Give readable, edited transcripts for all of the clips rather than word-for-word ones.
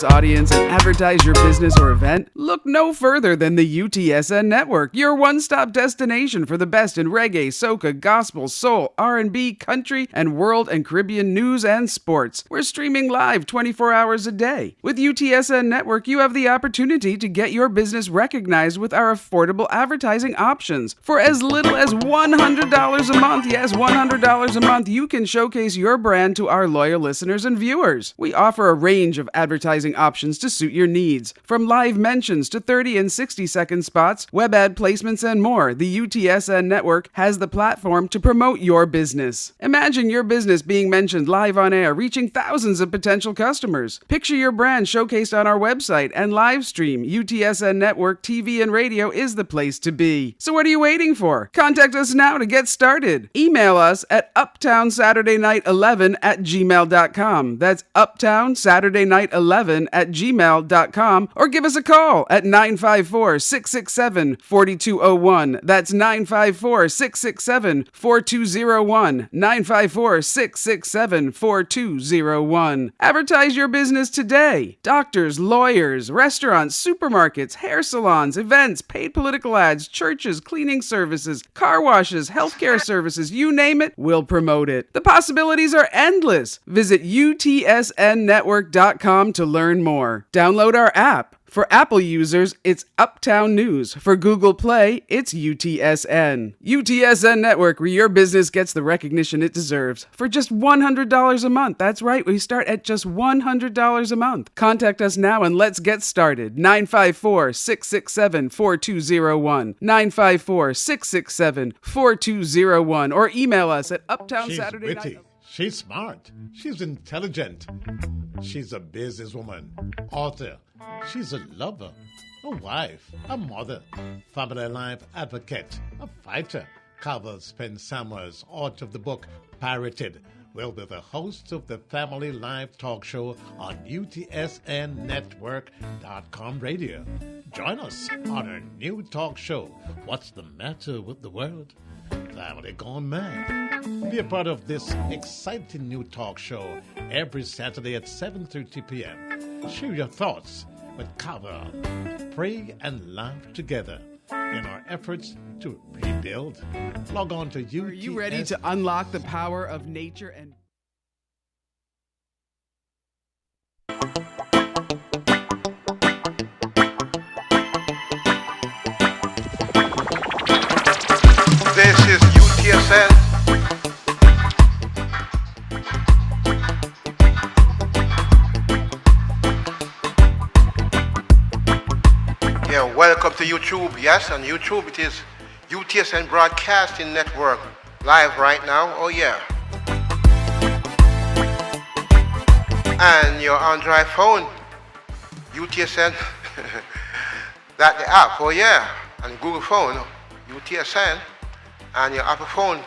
diverse audience and advertise your business or event? Look no further than the UTSN Network, your one-stop destination for the best in reggae, soca, gospel, soul, R&B, country, and world and Caribbean news and sports. We're streaming live 24 hours a day. With UTSN Network, you have the opportunity to get your business recognized with our affordable advertising options. For as little as $100 a month, yes, $100 a month, you can showcase your brand to our loyal listeners and viewers. We offer a range of advertising options to suit your needs, from live mentions to 30 and 60-second spots, web ad placements, and more. The UTSN Network has the platform to promote your business. Imagine your business being mentioned live on air, reaching thousands of potential customers. Picture your brand showcased on our website and live stream. UTSN Network TV and radio is the place to be. So what are you waiting for? Contact us now to get started. Email us at uptownsaturdaynight11@gmail.com. That's uptownsaturdaynight11@gmail.com, or give us a call at 954-667-4201. That's 954-667-4201. 954-667-4201. Advertise your business today. Doctors, lawyers, restaurants, supermarkets, hair salons, events, paid political ads, churches, cleaning services, car washes, healthcare services, you name it, we'll promote it. The possibilities are endless. Visit utsnnetwork.com to learn more. Download our app. For Apple users, it's Uptown News. For Google Play, it's UTSN. UTSN Network, where your business gets the recognition it deserves. For just $100 a month. That's right, we start at just $100 a month. Contact us now and let's get started. 954-667-4201. 954-667-4201. Or email us at uptownsaturday. She's witty. She's smart. She's intelligent. She's a businesswoman, author. She's a lover, a wife, a mother, family life advocate, a fighter. Carver Spence Summers, author of the book Pirated, will be the host of the Family Life Talk Show on UTSNNetwork.com radio. Join us on our new talk show, What's the Matter with the World? Family Gone Mad. Be a part of this exciting new talk show every Saturday at 7:30 p.m. Share your thoughts with Carver. Pray and laugh together in our efforts to rebuild. Log on to UTS. Are you ready to unlock the power of nature and... This is UTSN. Yeah, welcome to YouTube. Yes, on YouTube it is UTSN Broadcasting Network live right now. Oh yeah. And your Android phone, UTSN, that the app. Oh yeah, and Google phone, UTSN. And your Apple phone,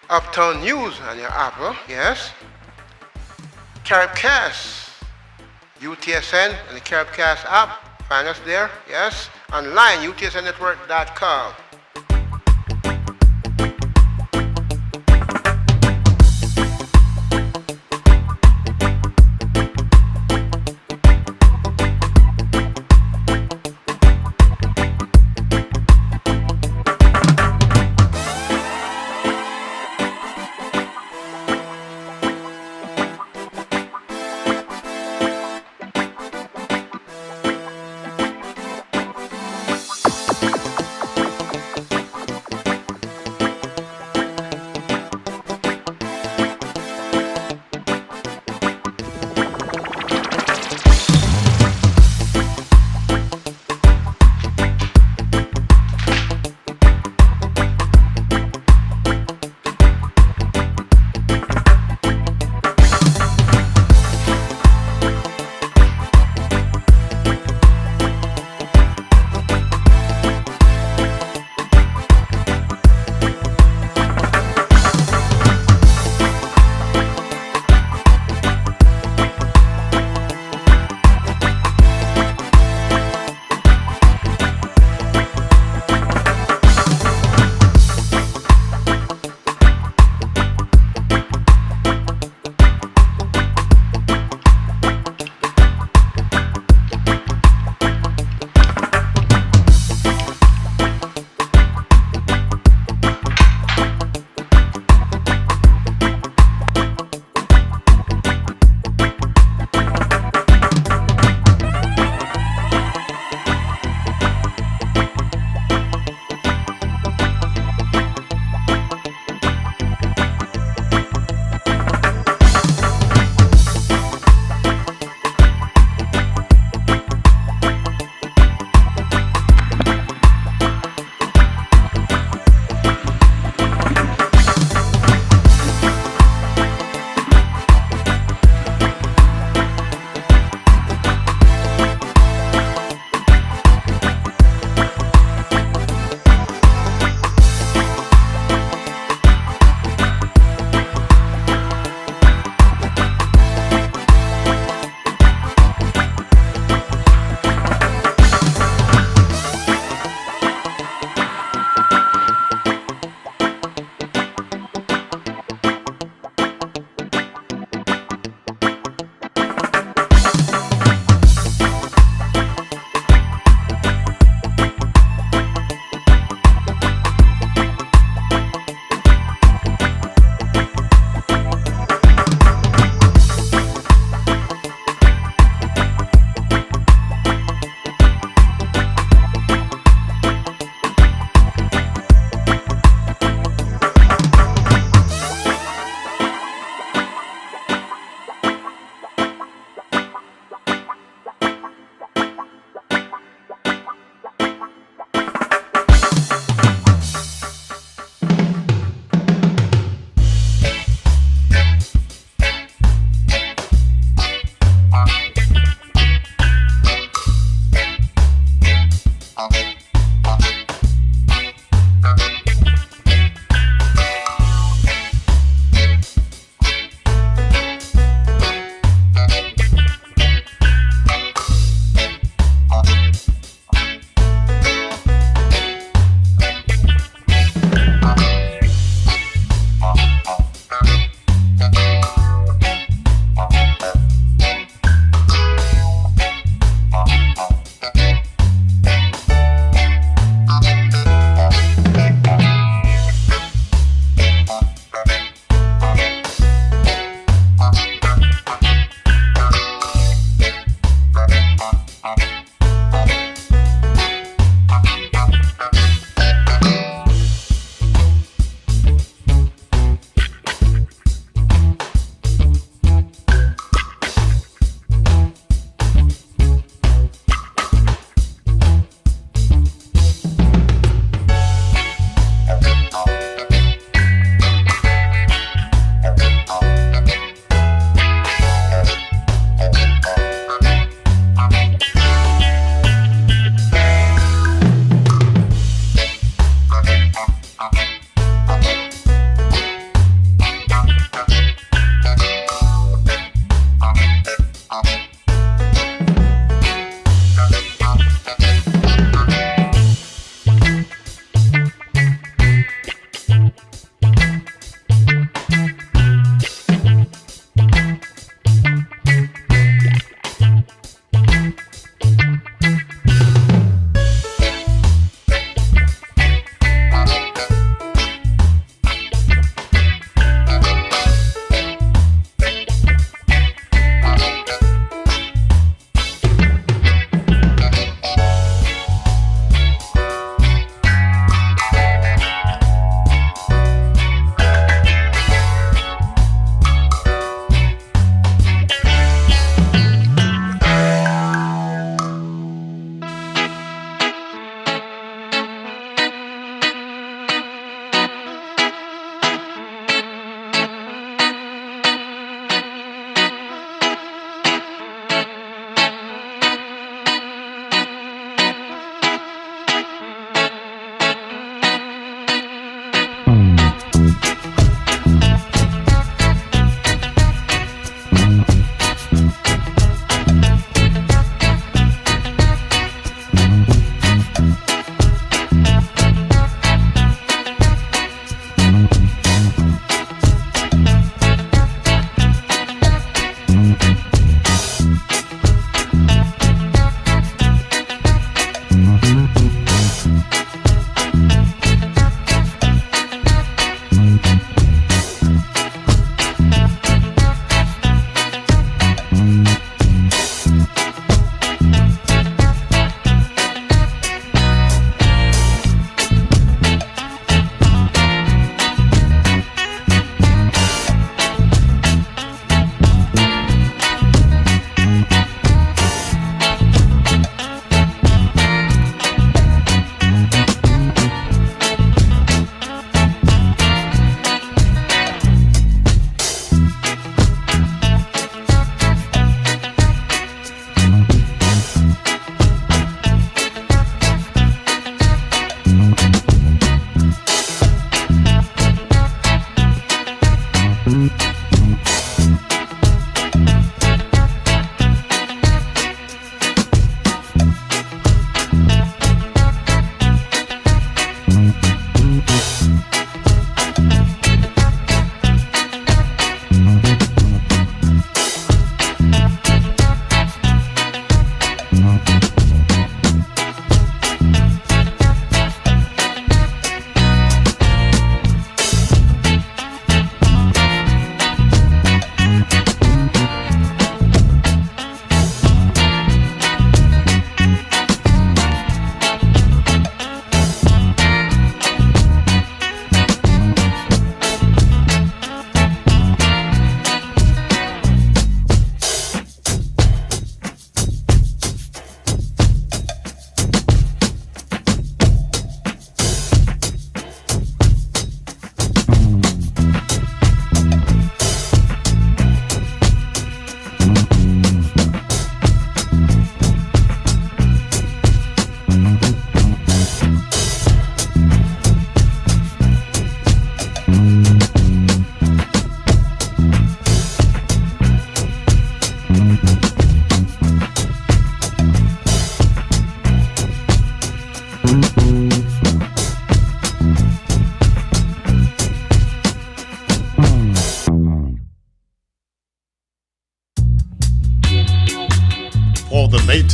Uptown News on your Apple, yes. Caribcast, UTSN and the Caribcast app, find us there, yes. Online, utsnnetwork.com.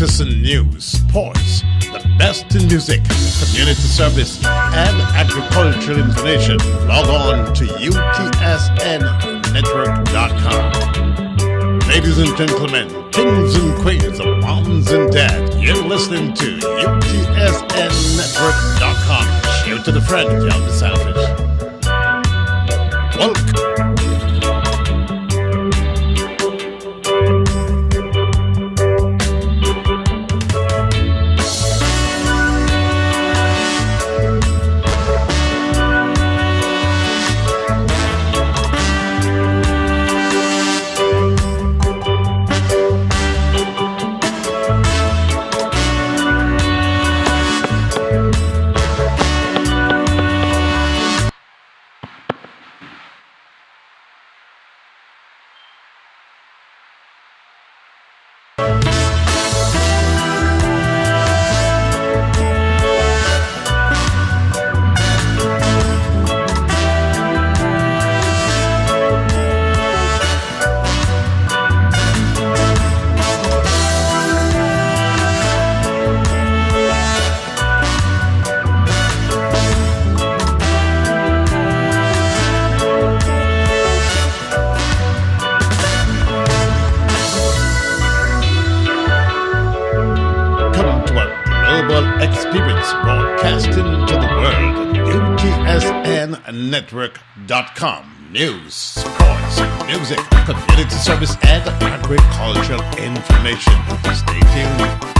latest in news, sports, the best in music, community service, and agricultural information. Log on to utsnnetwork.com. Ladies and gentlemen, kings and queens, moms and dads, you're listening to utsnnetwork.com. Share to the friend, y'all be selfish. Welcome. Network.com. News, sports, music, community service, and agricultural information. Stay tuned.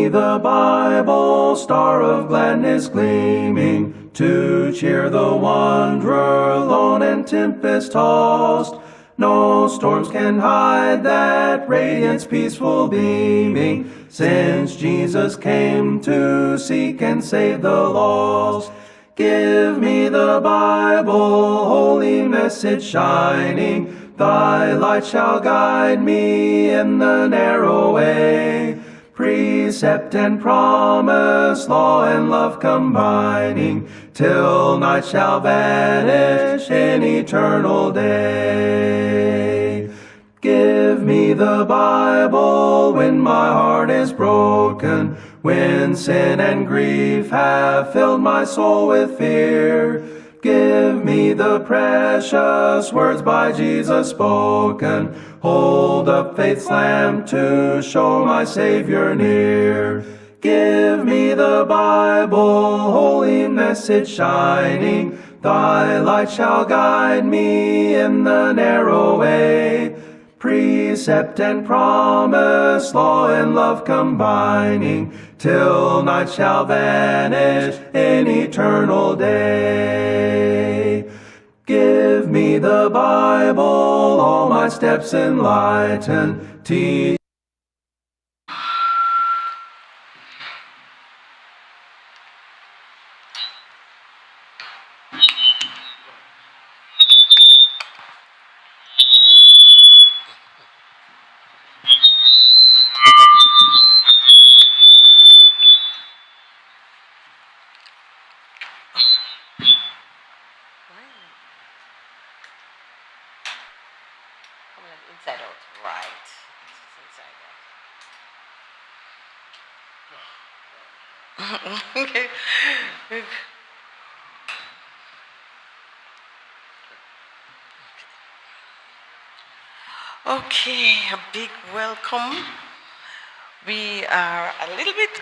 me the Bible, star of gladness gleaming, to cheer the wanderer lone and tempest-tossed. No storms can hide that radiance peaceful beaming, since Jesus came to seek and save the lost. Give me the Bible, holy message shining, thy light shall guide me in the narrow way. Precept and promise, law and love combining, till night shall vanish in eternal day. Give me the Bible when my heart is broken, when sin and grief have filled my soul with fear. Give me the precious words by Jesus spoken. Hold up faith's lamp to show my Savior near. Give me the Bible, holy message shining. Thy light shall guide me in the narrow way. Precept and promise, law and love combining, till night shall vanish in eternal day. Give me the Bible, all my steps enlighten, teach. Inside out, right. Inside out. Okay, a big welcome. We are a little bit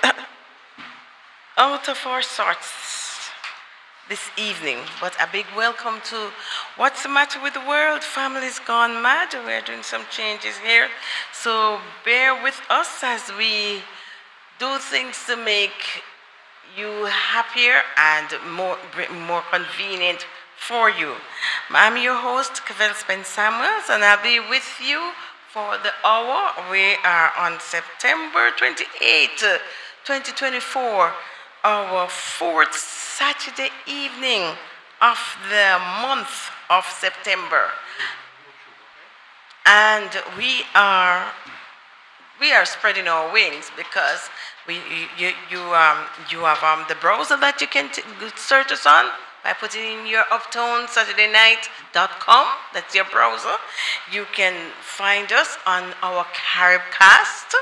out of our sorts this evening, but a big welcome to What's the Matter with the World? Family's Gone Mad. We're doing some changes here, so bear with us as we do things to make you happier and more convenient for you. I'm your host, Cavell Spence Samuels, and I'll be with you for the hour. We are on September 28th, 2024, our fourth Saturday evening of the month of September. And we are spreading our wings because you have the browser that you can search us on by putting in your uptownsaturdaynight.com. That's your browser. You can find us on our Caribcast,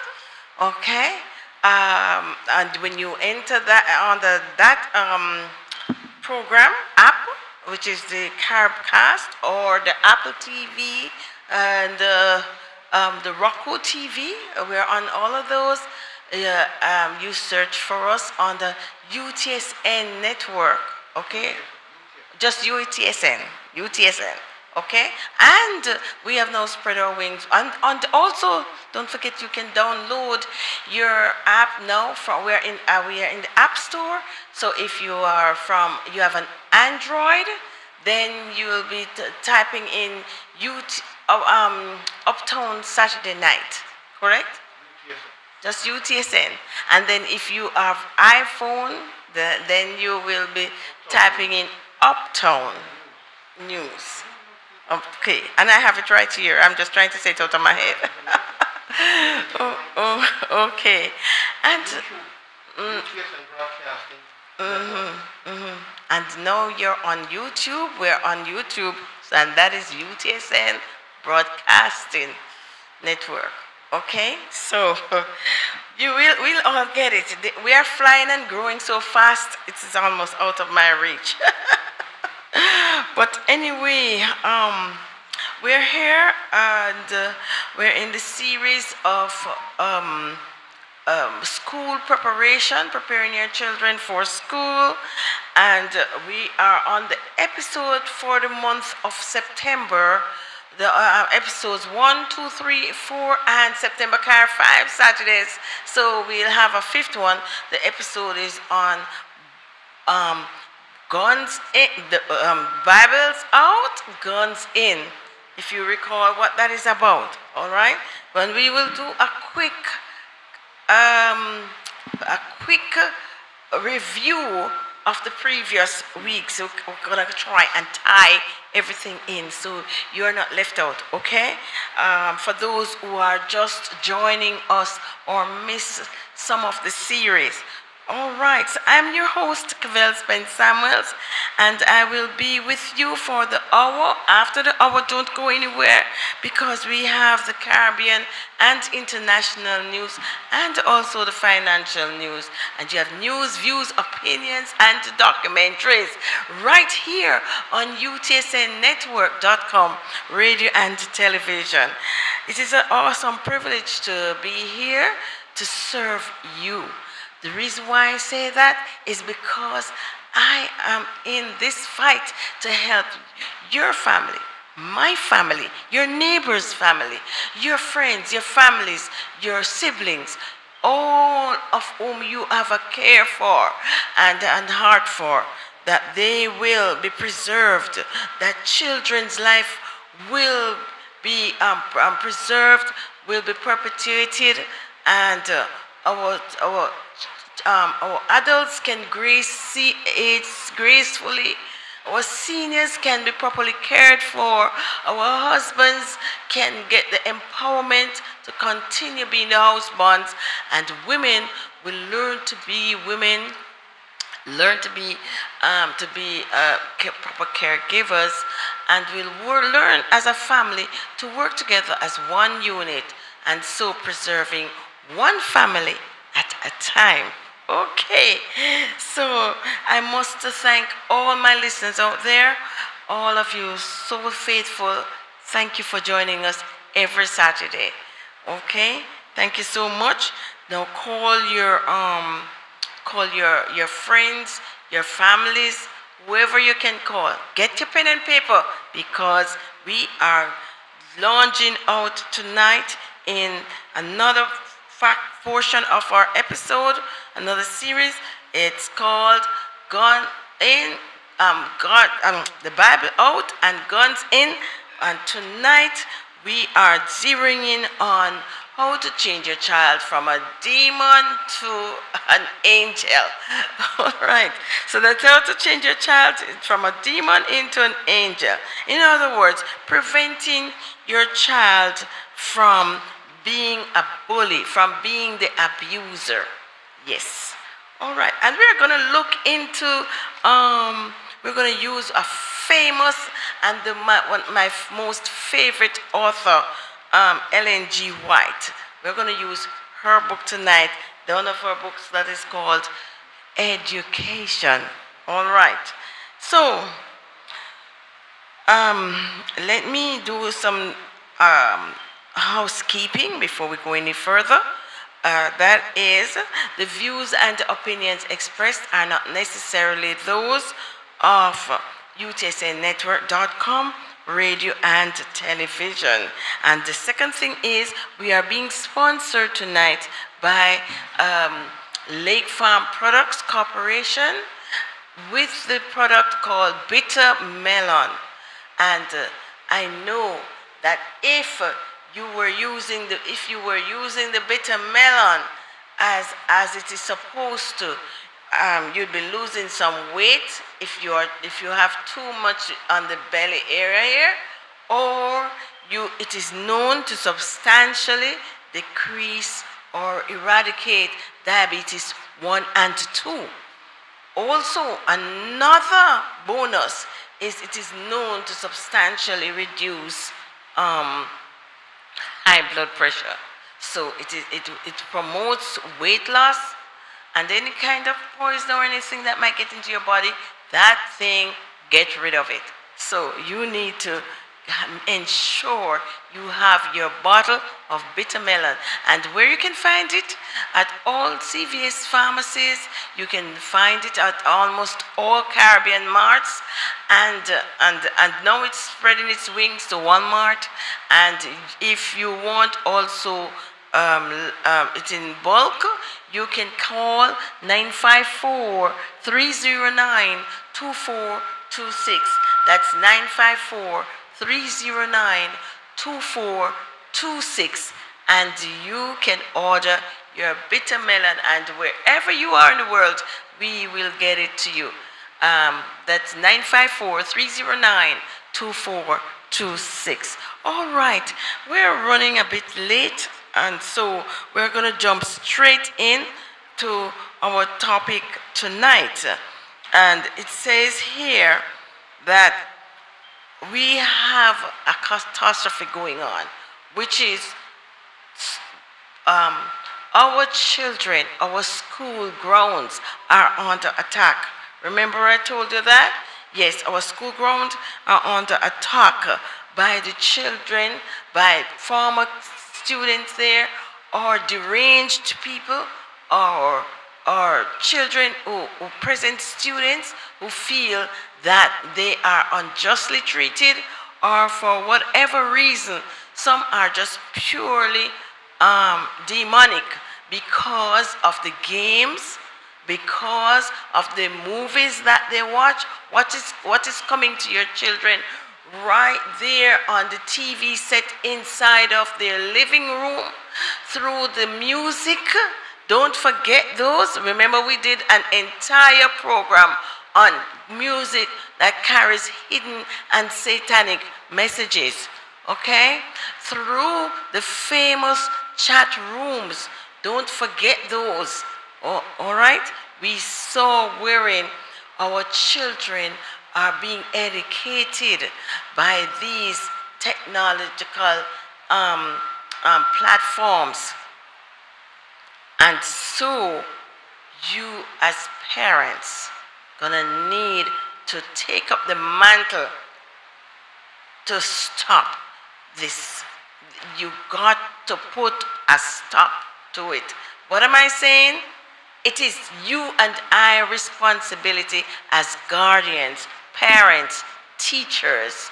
okay? And when you enter that on that program app, which is the Caribcast or the Apple TV and the Roku TV, we're on all of those. You search for us on the UTSN network, okay? Just UTSN, okay? And we have now spread our wings. And also, don't forget you can download your app now. We are in the App Store. So if you have an Android, then you will be typing in Uptown Saturday Night, correct? Just UTSN. And then if you have iPhone, then you will be typing in Uptown News. Okay, and I have it right here. I'm just trying to say it out of my head. Okay. And and now you're on YouTube. We're on YouTube, and that is UTSN Broadcasting Network. Okay, so we'll all get it. We are flying and growing so fast, it's almost out of my reach. But anyway, we're here and we're in the series of school preparation, preparing your children for school. And we are on the episode for the month of September, the episodes 1, 2, 3, 4, and September Car 5 Saturdays. So we'll have a fifth one. The episode is on um, guns in, the Bibles out, guns in. If you recall what that is about, all right. When we will do um, a quick review of the previous week. So we're gonna try and tie everything in so you're not left out, okay? For those who are just joining us or miss some of the series. All right, so I'm your host, Cavell Spence Samuels, and I will be with you for the hour. After the hour, don't go anywhere because we have the Caribbean and international news and also the financial news. And you have news, views, opinions, and documentaries right here on utsnnetwork.com, radio and television. It is an awesome privilege to be here to serve you. The reason why I say that is because I am in this fight to help your family, my family, your neighbor's family, your friends, your families, your siblings, all of whom you have a care for and heart for, that they will be preserved, that children's life will be preserved, will be perpetuated, and our adults can see age gracefully. Our seniors can be properly cared for. Our husbands can get the empowerment to continue being the husbands. And women will learn to be women, learn to be proper caregivers, and will learn as a family to work together as one unit, and so preserving one family at a time. Okay, so I must thank all my listeners out there, all of you so faithful. Thank you for joining us every Saturday. Okay, thank you so much. Now call your friends, your families, whoever you can call. Get your pen and paper because we are launching out tonight in another portion of our episode, another series. It's called the Bible Out and Guns In. And tonight we are zeroing in on how to change your child from a demon to an angel. All right. So that's how to change your child from a demon into an angel. In other words, preventing your child from being a bully, from being the abuser. Yes. All right. And we're going to look into, we're going to use a famous and my most favorite author, Ellen G. White. We're going to use her book tonight, one of her books that is called Education. All right. So, let me do some housekeeping before we go any further. That is, the views and opinions expressed are not necessarily those of utsnnetwork.com, radio and television. And the second thing is, we are being sponsored tonight by Lake Farm Products Corporation with the product called Bitter Melon. And I know that if you were using the bitter melon as it is supposed to, you'd be losing some weight if you have too much on the belly area here, or it is known to substantially decrease or eradicate diabetes 1 and 2. Also, another bonus is it is known to substantially reduce high blood pressure. So it promotes weight loss, and any kind of poison or anything that might get into your body, that thing, get rid of it. So you need to ensure you have your bottle of bitter melon. And where you can find it? At all CVS pharmacies. You can find it at almost all Caribbean marts. And now it's spreading its wings to Walmart. And if you want also it in bulk, you can call 954-309-2426. That's 954-309-2426. And you can order your bitter melon, and wherever you are in the world, we will get it to you. That's 954-309-2426. All right, we're running a bit late, and so we're going to jump straight in to our topic tonight. And it says here that we have a catastrophe going on, which is our children, our school grounds are under attack. Remember I told you that? Yes, our school grounds are under attack by the children, by former students there, or deranged people, or children who present students who feel that they are unjustly treated, or for whatever reason, some are just purely demonic because of the games, because of the movies that they watch. What is coming to your children right there on the TV set inside of their living room, through the music. Don't forget those. Remember, we did an entire program on music that carries hidden and satanic messages. Okay? Through the famous chat rooms. Don't forget those. Oh, all right? We saw wherein our children are being educated by these technological platforms. And so you as parents gonna need to take up the mantle to stop this. You got to put a stop to it. What am I saying? It is you and I responsibility as guardians, parents, teachers,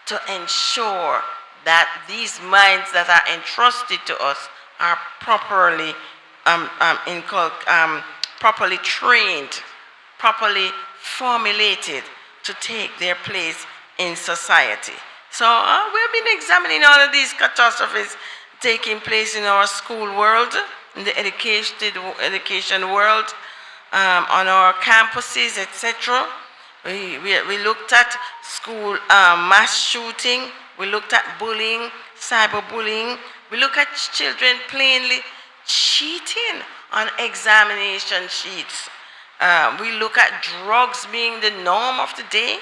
to ensure that these minds that are entrusted to us are properly properly trained, properly formulated to take their place in society. So we've been examining all of these catastrophes taking place in our school world, in the education world, on our campuses, etc. We looked at school mass shooting. We looked at bullying, cyberbullying. We look at children plainly cheating on examination sheets. We look at drugs being the norm of the day.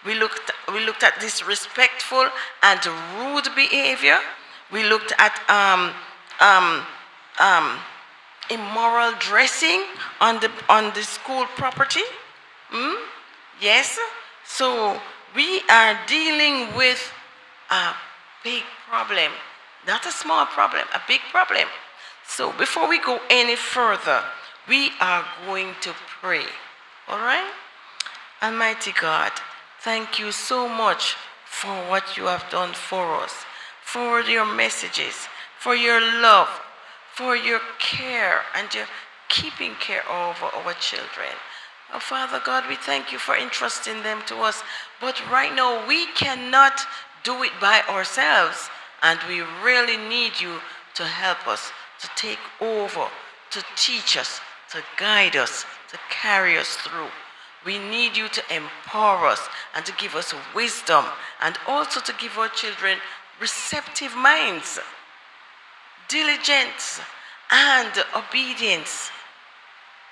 We looked at disrespectful and rude behavior. We looked at immoral dressing on the school property. Yes. So we are dealing with a big problem, not a small problem, a big problem. So before we go any further, we are going to pray. All right? Almighty God, thank you so much for what you have done for us, for your messages, for your love, for your care and your keeping care over our children. Oh, Father God, we thank you for entrusting them to us. But right now, we cannot do it by ourselves. And we really need you to help us, to take over, to teach us, to guide us, to carry us through. We need you to empower us and to give us wisdom, and also to give our children receptive minds, diligence, and obedience,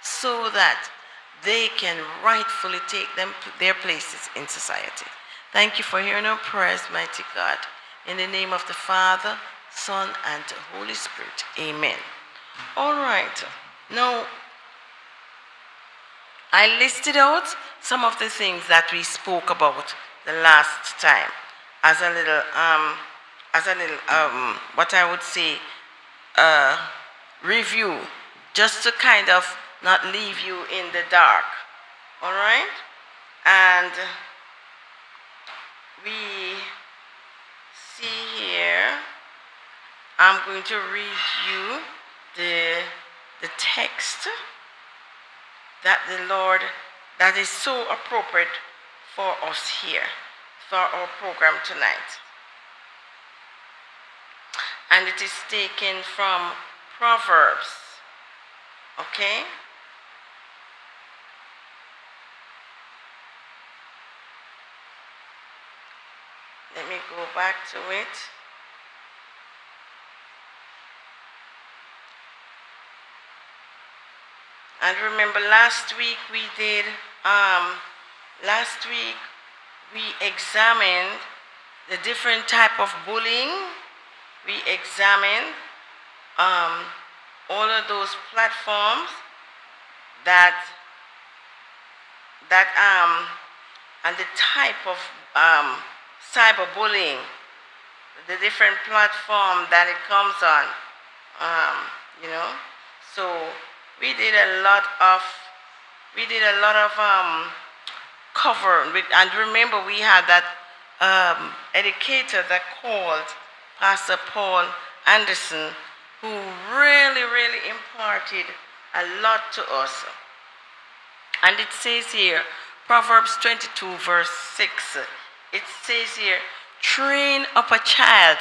so that they can rightfully take their places in society. Thank you for hearing our prayers, mighty God. In the name of the Father, Son, and Holy Spirit. Amen. All right. Now, I listed out some of the things that we spoke about the last time. as a little, what I would say, review, just to kind of not leave you in the dark. All right? And we see here, I'm going to read you the text that the Lord, that is so appropriate for us here, for our program tonight. And it is taken from Proverbs. Okay? Let me go back to it. And remember last week we examined the different type of bullying. We examined all of those platforms and the type of cyberbullying, the different platform that it comes on, So we did a lot of cover, and remember we had that educator that called Pastor Paul Anderson, who really, really imparted a lot to us. And it says here, Proverbs 22 verse 6, it says here, train up a child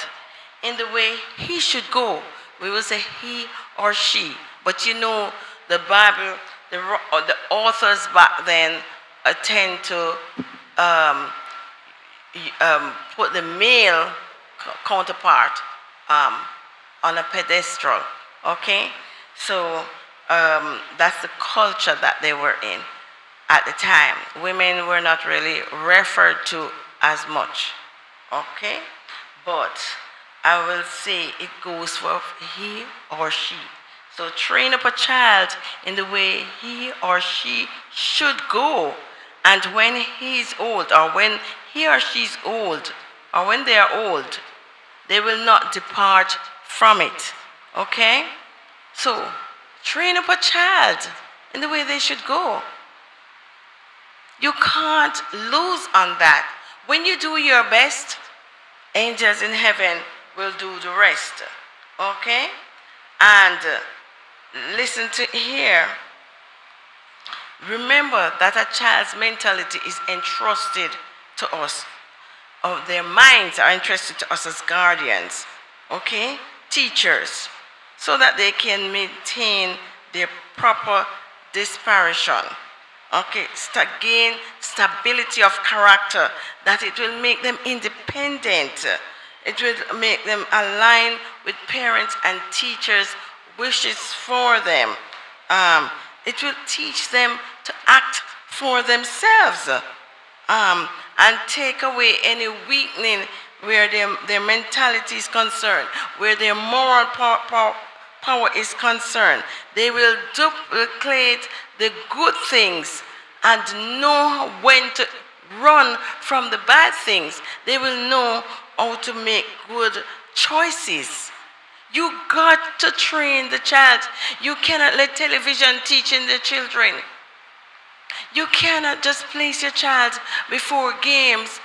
in the way he should go. We will say he or she, but the Bible, the authors back then tend to put the male counterpart on a pedestal. Okay, so that's the culture that they were in at the time. Women were not really referred to as much. Okay, but I will say it goes for he or she. So train up a child in the way he or she should go. And when he's old, or when he or she's old, or when they are old, they will not depart from it. Okay? So train up a child in the way they should go. You can't lose on that. When you do your best, angels in heaven will do the rest. Okay? And listen to here. Remember that a child's mentality is entrusted to us, or their minds are entrusted to us as guardians, okay, teachers, so that they can maintain their proper disposition, okay, gain stability of character, that it will make them independent. It will make them align with parents and teachers' wishes for them. It will teach them to act for themselves, and take away any weakening where their mentality is concerned, where their moral power is concerned. They will duplicate the good things and know when to run from the bad things. They will know how to make good choices. You got to train the child. You cannot let television teaching the children. You cannot just place your child before games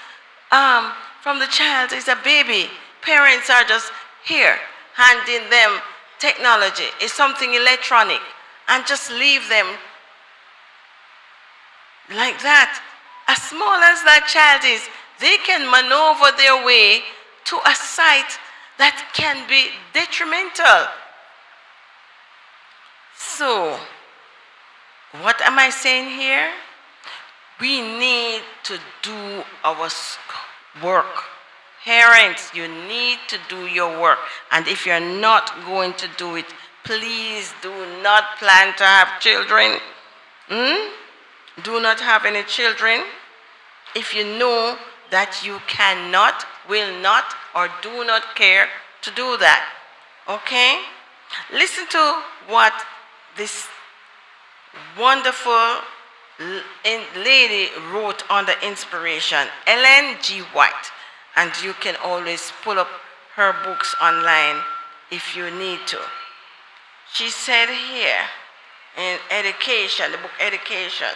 from the child is a baby. Parents are just here handing them technology. It's something electronic, and just leave them like that. As small as that child is, they can maneuver their way to a site that can be detrimental. So, what am I saying here? We need to do our work. Parents, you need to do your work. And if you're not going to do it, please do not plan to have children. Do not have any children if you know that you cannot, will not, or do not care to do that. Okay? Listen to what this wonderful lady wrote on the inspiration. Ellen G. White. And you can always pull up her books online if you need to. She said here in Education, the book Education,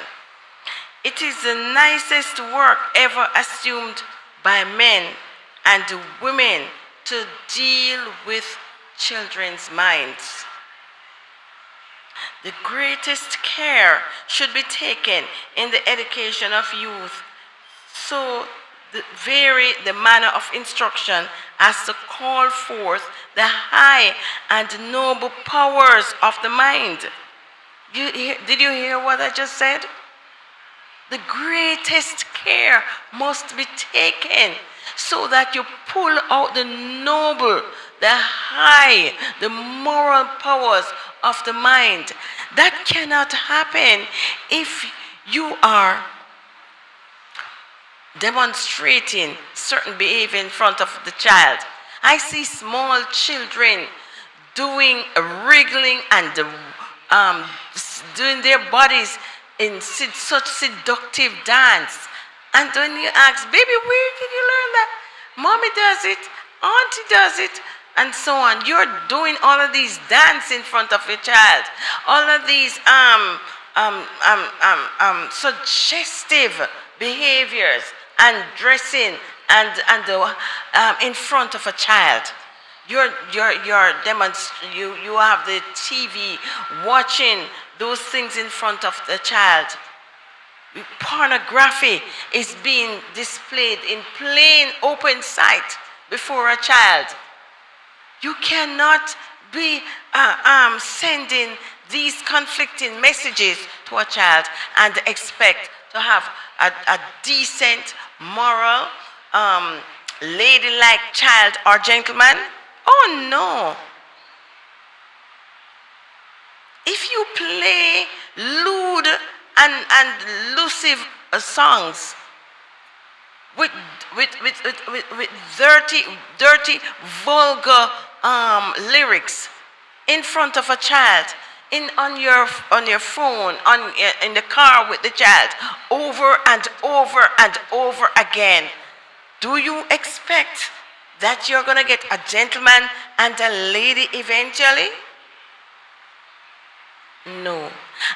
it is the nicest work ever assumed by men and women to deal with children's minds. The greatest care should be taken in the education of youth, so vary the manner of instruction as to call forth the high and noble powers of the mind. Did you hear what I just said? The greatest care must be taken so that you pull out the noble, the high, the moral powers of the mind. That cannot happen if you are demonstrating certain behavior in front of the child. I see small children doing wriggling and doing their bodies in such seductive dance. And when you ask, baby, where did you learn that? Mommy does it, auntie does it, and so on. You're doing all of these dance in front of your child. All of these suggestive behaviors and dressing and in front of a child. You have the TV watching those things in front of the child. Pornography is being displayed in plain open sight before a child. You cannot be sending these conflicting messages to a child and expect to have a decent, moral, ladylike child or gentleman. Oh no. If you play lewd and elusive songs with dirty, vulgar lyrics in front of a child, on your phone, in the car with the child, over and over and over again, do you expect that you're going to get a gentleman and a lady eventually? No.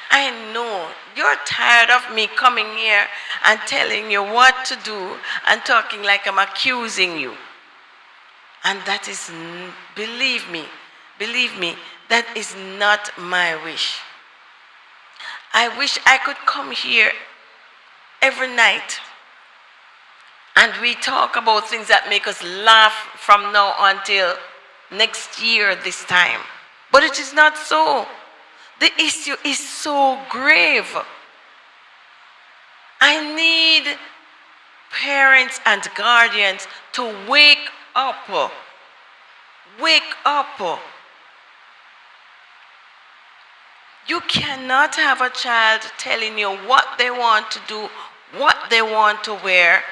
I know you're tired of me coming here and telling you what to do and talking like I'm accusing you. And that is, believe me, that is not my wish. I wish I could come here every night and we talk about things that make us laugh from now until next year this time. But it is not so. The issue is so grave. I need parents and guardians to wake up. Wake up. You cannot have a child telling you what they want to do, what they want to wear,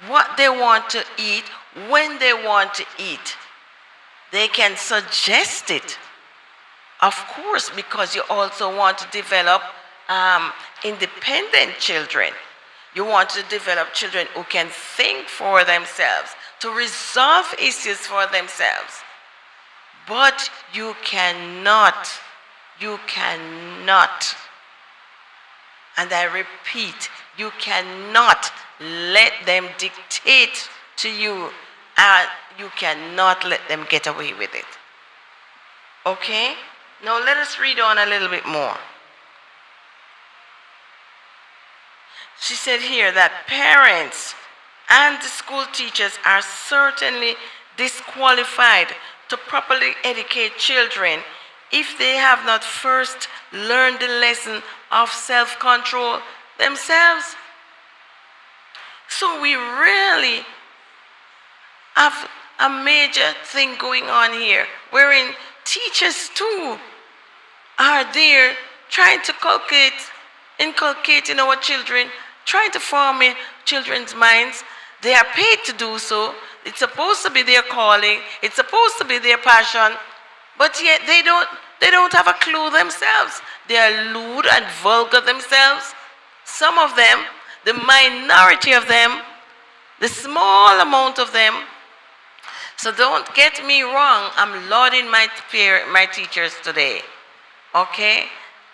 what they want to eat, when they want to eat. They can suggest it, of course, because you also want to develop independent children. You want to develop children who can think for themselves, to resolve issues for themselves. But you cannot, and I repeat, you cannot let them dictate to you, and you cannot let them get away with it. Okay? Now let us read on a little bit more. She said here that parents and school teachers are certainly disqualified to properly educate children if they have not first learned the lesson of self-control themselves. So we really have a major thing going on here, wherein teachers too are there trying to inculcate in our children, trying to form in children's minds. They are paid to do so. It's supposed to be their calling. It's supposed to be their passion. But yet they don't have a clue themselves. They are lewd and vulgar themselves. Some of them, the minority of them, The small amount of them. So don't get me wrong, I'm lauding my teachers today. Okay?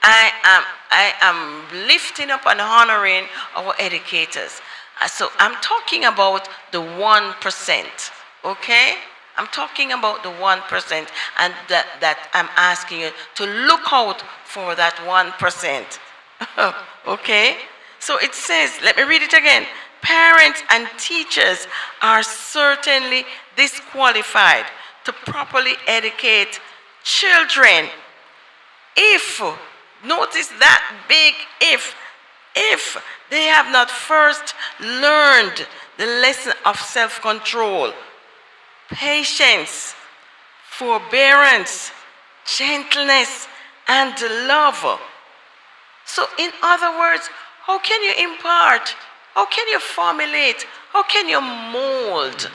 I am lifting up and honoring our educators. So I'm talking about the 1%. Okay? I'm talking about the 1%, and that I'm asking you to look out for that 1%. Okay? So it says, let me read it again. Parents and teachers are certainly disqualified to properly educate children if, notice that big if they have not first learned the lesson of self-control, patience, forbearance, gentleness, and love. So in other words, how can you impart? How can you formulate? How can you mold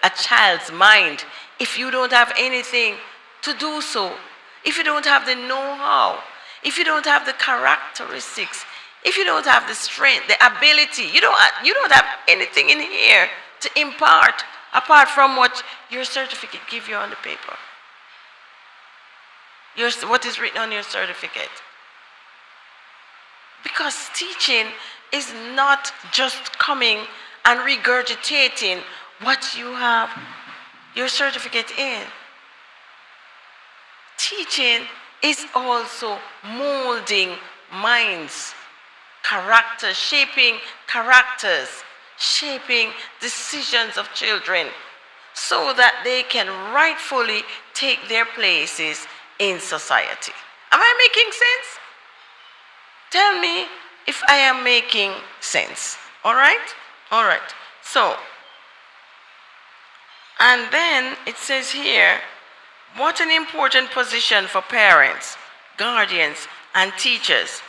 a child's mind if you don't have anything to do so? If you don't have the know-how, if you don't have the characteristics, if you don't have the strength, the ability, you don't have anything in here to impart apart from what your certificate gives you on the paper. What is written on your certificate. Because teaching is not just coming and regurgitating what you have your certificate in. Teaching is also molding minds, characters, shaping characters, shaping decisions of children so that they can rightfully take their places in society. Am I making sense? Tell me if I am making sense. All right? All right. So, and then it says here, what an important position for parents, guardians, and teachers.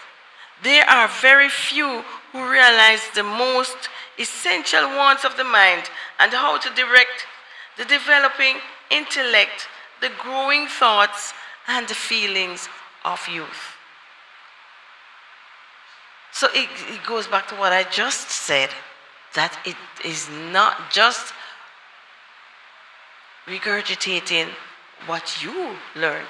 There are very few who realize the most essential wants of the mind and how to direct the developing intellect, the growing thoughts, and the feelings of youth. So it goes back to what I just said, that it is not just regurgitating what you learned,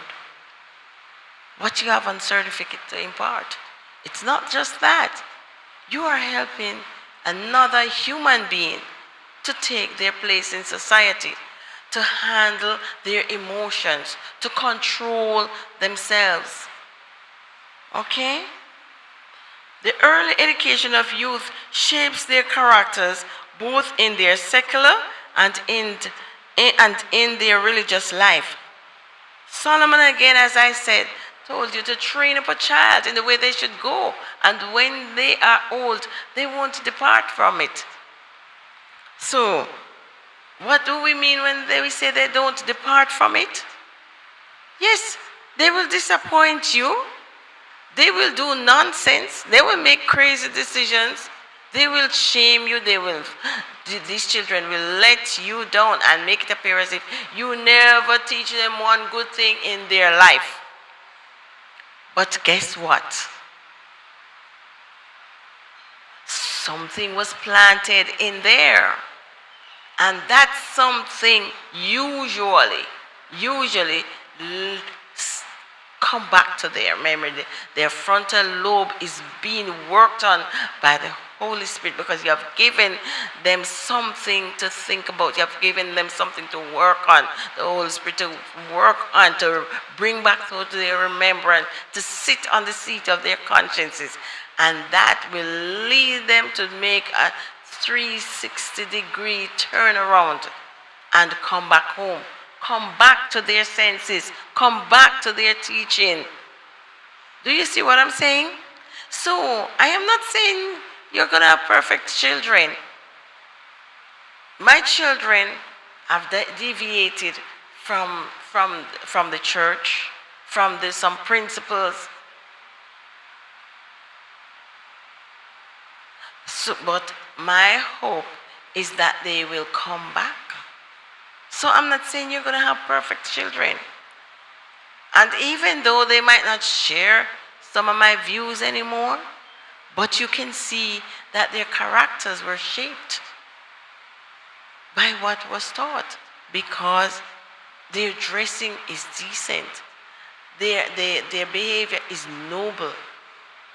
what you have on certificate to impart. It's not just that. You are helping another human being to take their place in society, to handle their emotions, to control themselves. Okay? The early education of youth shapes their characters both in their secular and in their religious life. Solomon, again, as I said, told you to train up a child in the way they should go, and when they are old, they won't depart from it. So, what do we mean when we say they don't depart from it? Yes, they will disappoint you. They will do nonsense. They will make crazy decisions. They will shame you. These children will let you down and make it appear as if you never teach them one good thing in their life. But guess what? Something was planted in there. And that something usually come back to their memory. Their frontal lobe is being worked on by the Holy Spirit, because you have given them something to think about. You have given them something to work on. The Holy Spirit to work on, to bring back to their remembrance, to sit on the seat of their consciences. And that will lead them to make a 360-degree turnaround and come back home. Come back to their senses. Come back to their teaching. Do you see what I'm saying? So, I am not saying you're going to have perfect children. My children have deviated from the church, from some principles. So, but my hope is that they will come back. So I'm not saying you're going to have perfect children. And even though they might not share some of my views anymore, but you can see that their characters were shaped by what was taught, because their dressing is decent, their behavior is noble,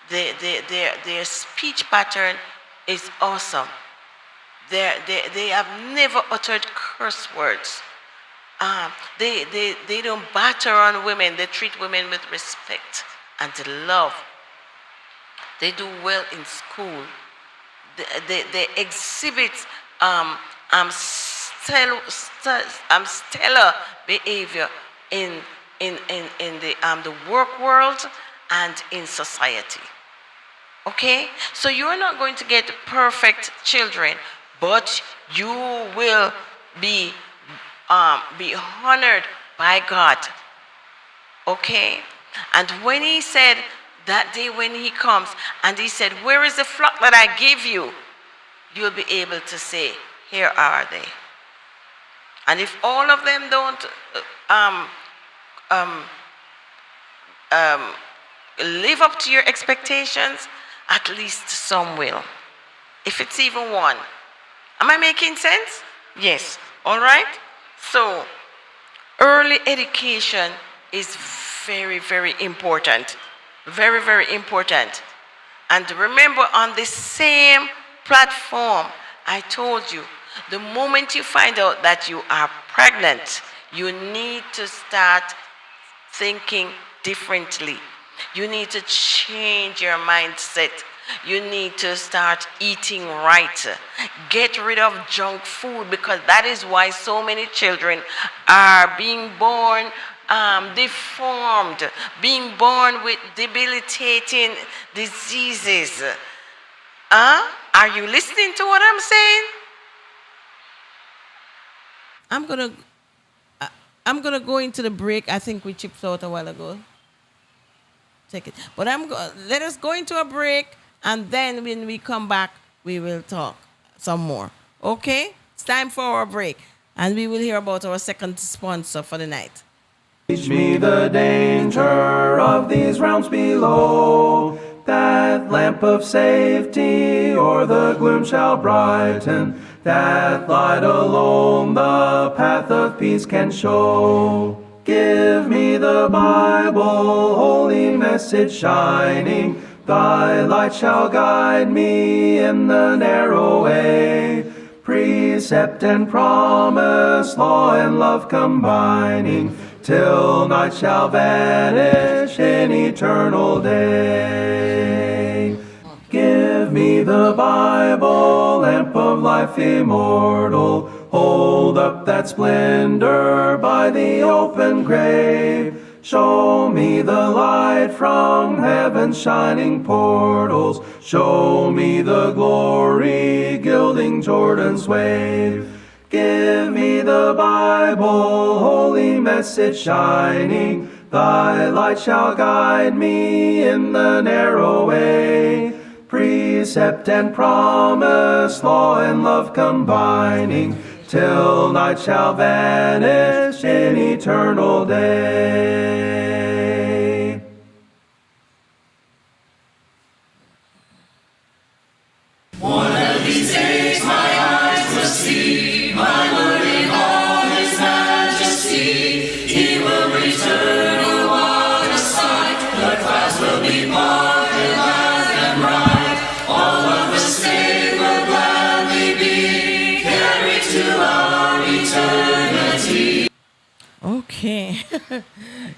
their speech pattern is awesome. They have never uttered curse words. They don't batter on women. They treat women with respect and love. They do well in school. They exhibit stellar behavior in the work world and in society. Okay? So you're not going to get perfect children, but you will be honored by God. Okay? And when he said, that day when he comes, and he said, where is the flock that I gave you? You'll be able to say, here are they. And if all of them don't live up to your expectations, at least some will. If it's even one. Am I making sense? Yes. All right? So, early education is very, very important. Very, very important. And remember, on the same platform, I told you, the moment you find out that you are pregnant, you need to start thinking differently. You need to change your mindset. You need to start eating right. Get rid of junk food, because that is why so many children are being born deformed, being born with debilitating diseases. Are you listening to what I'm saying? I'm gonna go into the break. I think we chipped out a while ago. Take it. But let us go into a break, and then when we come back, we will talk some more. Okay? It's time for our break, and we will hear about our second sponsor for the night. Teach me the danger of these realms below, that lamp of safety o'er the gloom shall brighten, that light alone the path of peace can show. Give me the Bible, holy message shining, thy light shall guide me in the narrow way. Precept and promise, law and love combining, till night shall vanish in eternal day. Give me the Bible, lamp of life immortal, hold up that splendor by the open grave. Show me the light from heaven's shining portals, show me the glory gilding Jordan's wave. Give me the Bible, holy message shining, thy light shall guide me in the narrow way. Precept and promise, law and love combining, till night shall vanish in eternal day. One of these days my eyes will see my Lord in all his majesty. He will return, oh what a sight, the clouds will be parted, laugh and bright. All of the saved will gladly be carried to our eternity. Okay.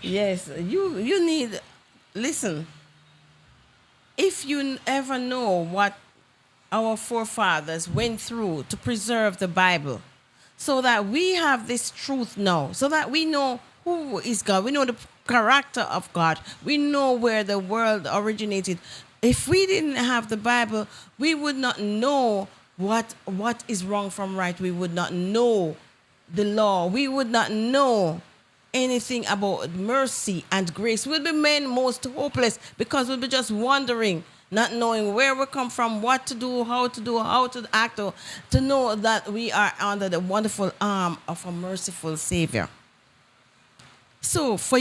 Yes, you need, listen, if you ever know what our forefathers went through to preserve the Bible, so that we have this truth now, so that we know who is God, we know the character of God, we know where the world originated. If we didn't have the Bible, we would not know what is wrong from right. We would not know the law. We would not know anything about mercy and grace. We'll be men most hopeless, because we'll be just wondering, not knowing where we come from, what to do, how to act, or to know that we are under the wonderful arm of a merciful Savior. So for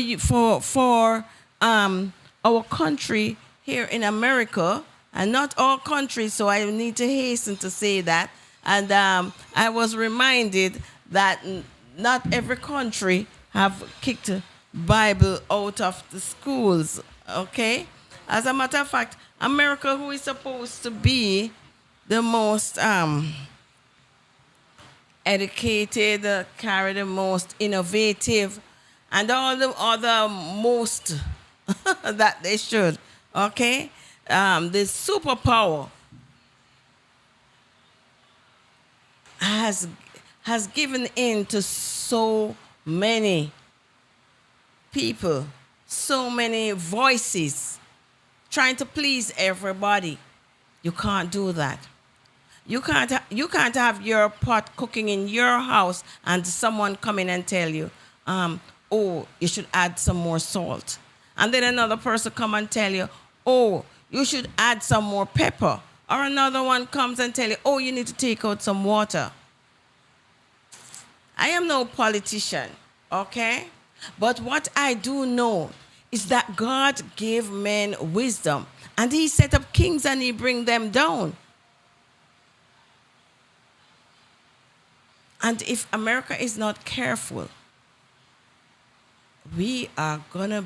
our country here in America, And not all countries, so I need to hasten to say that. And I was reminded that not every country have kicked Bible out of the schools, okay? As a matter of fact, America, who is supposed to be the most educated, carry the most innovative, and all the other most that they should, okay? The superpower has given in to so many people, so many voices, trying to please everybody. You can't do that. You can't have your pot cooking in your house and someone come in and tell you, oh, you should add some more salt. And then another person come and tell you, oh, you should add some more pepper. Or another one comes and tell you, oh, you need to take out some water. I am no politician, okay? But what I do know is that God gave men wisdom. And he set up kings and he bring them down. And if America is not careful, we're gonna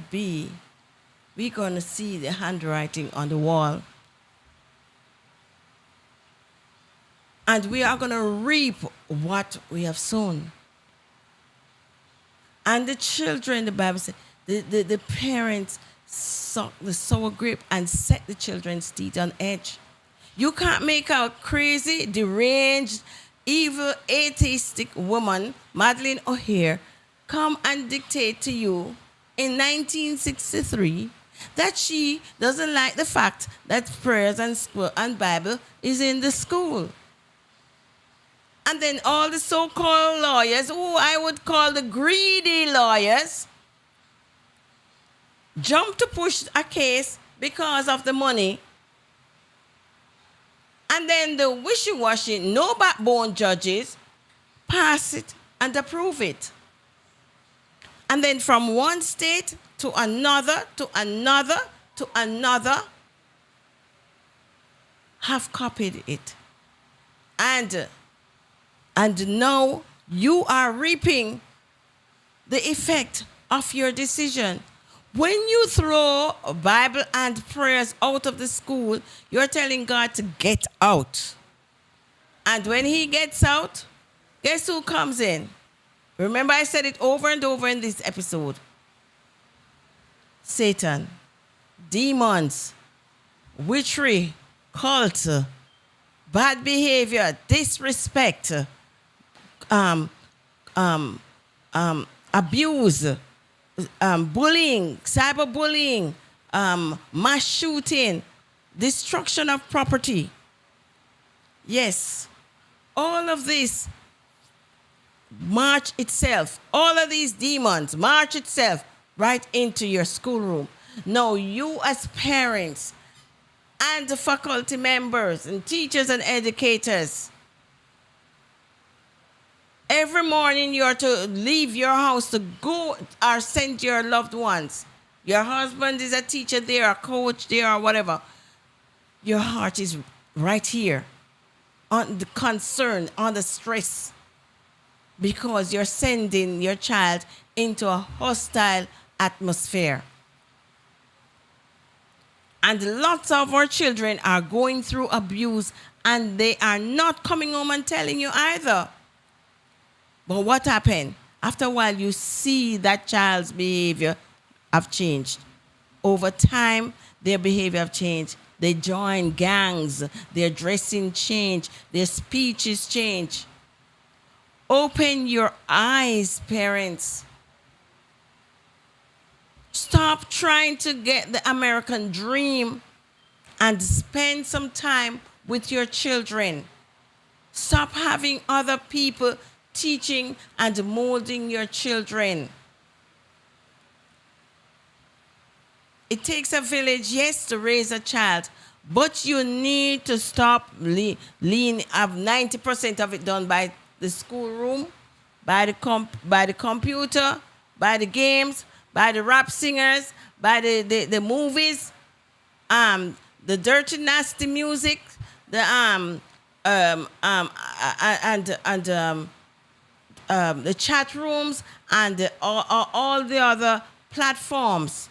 see the handwriting on the wall. And we are gonna reap what we have sown. And the children, the Bible says, the parents suck the sour grape and set the children's teeth on edge. You can't make a crazy, deranged, evil, atheistic woman, Madeleine O'Hare, come and dictate to you in 1963 that she doesn't like the fact that prayers and Bible is in the school. And then all the so-called lawyers, who I would call the greedy lawyers, jump to push a case because of the money. And then the wishy-washy, no backbone judges pass it and approve it. And then from one state to another, to another, to another, have copied it. And now you are reaping the effect of your decision. When you throw Bible and prayers out of the school, you're telling God to get out. And when he gets out, guess who comes in? Remember, I said it over and over in this episode. Satan, demons, witchery, cult, bad behavior, disrespect, abuse, bullying, cyberbullying, mass shooting, destruction of property. Yes, all of this march itself, all of these demons march itself right into your schoolroom. Now you as parents and the faculty members and teachers and educators, every morning you are to leave your house to go or send your loved ones. Your husband is a teacher there, a coach there, or whatever. Your heart is right here on the concern, on the stress, because you're sending your child into a hostile atmosphere. And lots of our children are going through abuse and they are not coming home and telling you either. But what happened? After a while, you see that child's behavior have changed. Over time, their behavior have changed. They join gangs, their dressing change, their speeches change. Open your eyes, parents. Stop trying to get the American dream and spend some time with your children. Stop having other people teaching and molding your children. It takes a village, yes, to raise a child, but you need to stop have 90% of it done by the schoolroom, by the computer, by the games, by the rap singers, by the movies. the dirty, nasty music, the the chat rooms, and all the other platforms,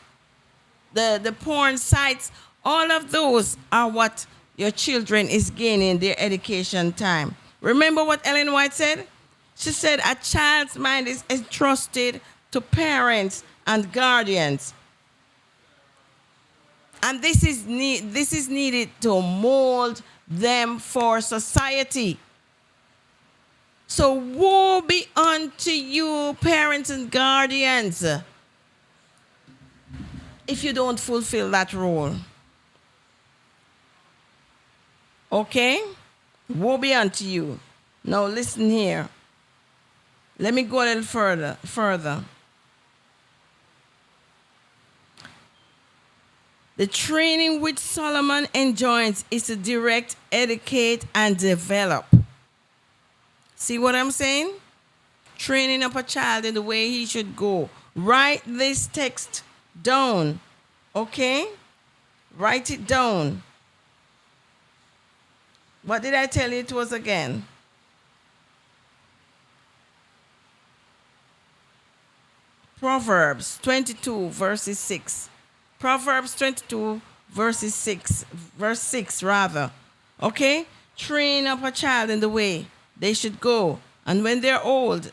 the porn sites. All of those are what your children is gaining their education time. Remember what Ellen White said? She said a child's mind is entrusted to parents and guardians. And this is needed to mold them for society. So woe be unto you, parents and guardians, if you don't fulfill that role. Okay? Woe be unto you. Now listen here. Let me go a little further. The training which Solomon enjoins is to direct, educate, and develop. See what I'm saying? Training up a child in the way he should go. Write this text down, okay? Write it down. What did I tell you it was again? Proverbs 22, verses 6. Proverbs 22, verse 6 rather. Okay? Train up a child in the way they should go, and when they're old,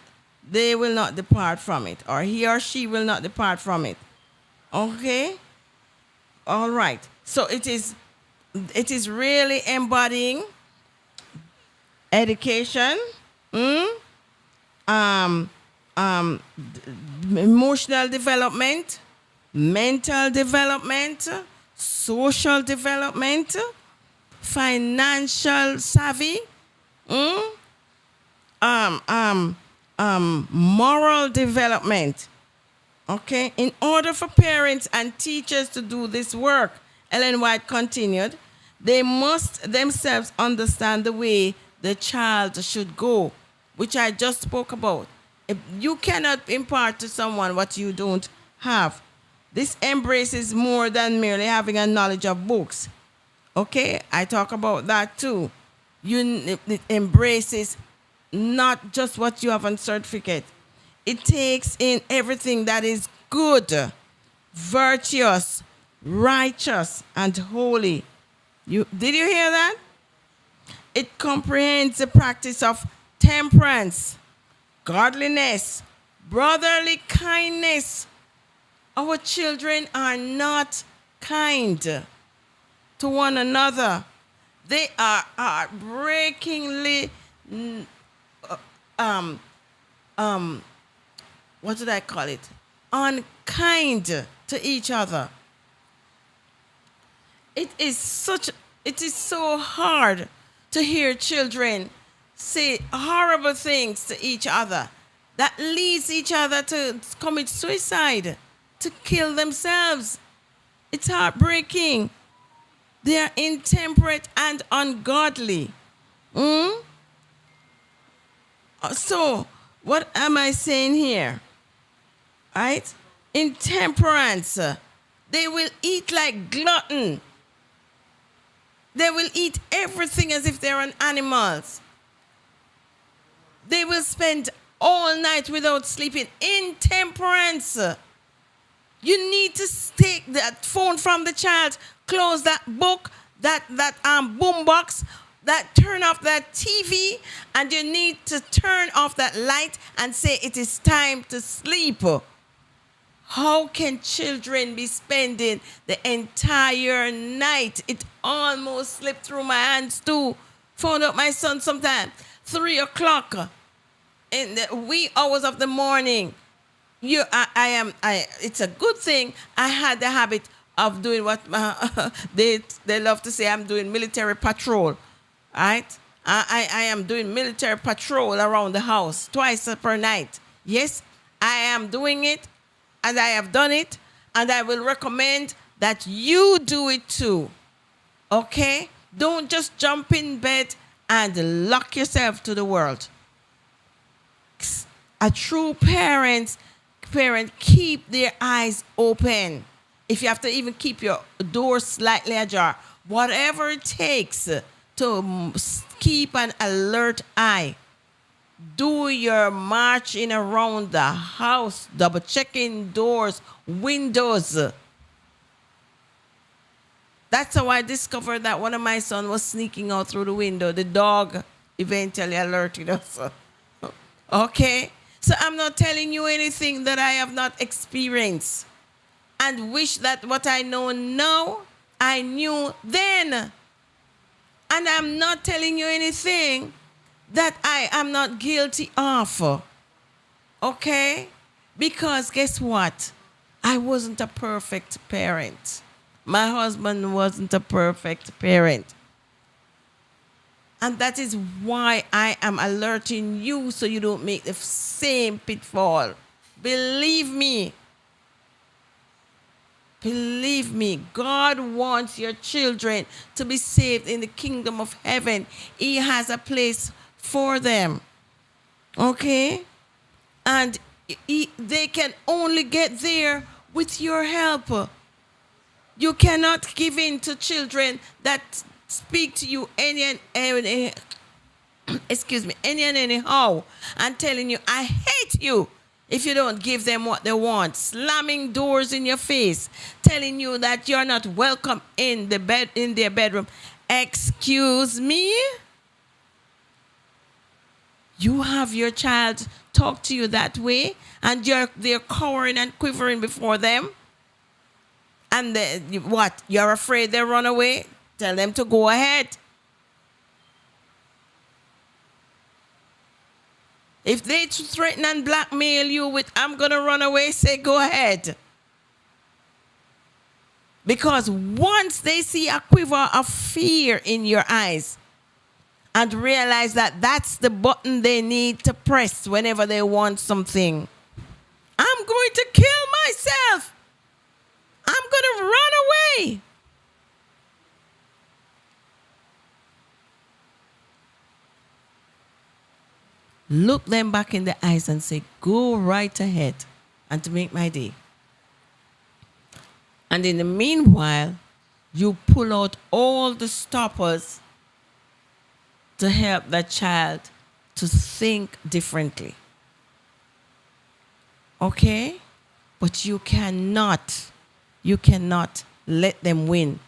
they will not depart from it, or he or she will not depart from it. Okay? All right. So it is really embodying education, emotional development, mental development, social development, financial savvy, moral development. Okay? In order for parents and teachers to do this work, Ellen White continued, they must themselves understand the way the child should go, which I just spoke about. If you cannot impart to someone what you don't have. This embraces more than merely having a knowledge of books. Okay? I talk about that too. It embraces not just what you have on certificate. It takes in everything that is good, virtuous, righteous, and holy. Did you hear that? It comprehends the practice of temperance, godliness, brotherly kindness. Our children are not kind to one another. They are heartbreakingly, what did I call it? Unkind to each other. It is so hard to hear children say horrible things to each other that leads each other to commit suicide, to kill themselves. It's heartbreaking. They are intemperate and ungodly. So, what am I saying here? Right? Intemperance. They will eat like glutton. They will eat everything as if they're animals. They will spend all night without sleeping. Intemperance. You need to take that phone from the child, close that book, that boom box, turn off that TV, and you need to turn off that light and say it is time to sleep. How can children be spending the entire night? It almost slipped through my hands too. Phoned up my son sometime, 3 o'clock in the wee hours of the morning. It's a good thing I had the habit of doing what they love to say. I'm doing military patrol, right? I am doing military patrol around the house twice per night. Yes, I am doing it, and I have done it, and I will recommend that you do it too. Okay? Don't just jump in bed and lock yourself to the world. A true parent keep their eyes open. If you have to even keep your door slightly ajar, whatever it takes to keep an alert eye. Do your marching around the house, double checking doors, windows. That's how I discovered that one of my sons was sneaking out through the window. The dog eventually alerted us. Okay? So I'm not telling you anything that I have not experienced. And wish that what I know now, I knew then. And I'm not telling you anything that I am not guilty of. Okay? Because guess what? I wasn't a perfect parent. My husband wasn't a perfect parent. And that is why I am alerting you so you don't make the same pitfall. Believe me. Believe me, God wants your children to be saved in the kingdom of heaven. He has a place for them. Okay? And they can only get there with your help. You cannot give in to children that speak to you any and anyhow and telling you, I hate you if you don't give them what they want, slamming doors in your face, telling you that you're not welcome in their bedroom. Excuse me? You have your child talk to you that way, and they're cowering and quivering before them. And what? You're afraid they'll run away? Tell them to go ahead. If they threaten and blackmail you with, I'm going to run away, say go ahead. Because once they see a quiver of fear in your eyes and realize that that's the button they need to press whenever they want something, I'm going to kill myself. I'm going to run away. Look them back in the eyes and say, go right ahead and to make my day. And in the meanwhile, you pull out all the stoppers to help that child to think differently. Okay? But you cannot let them win.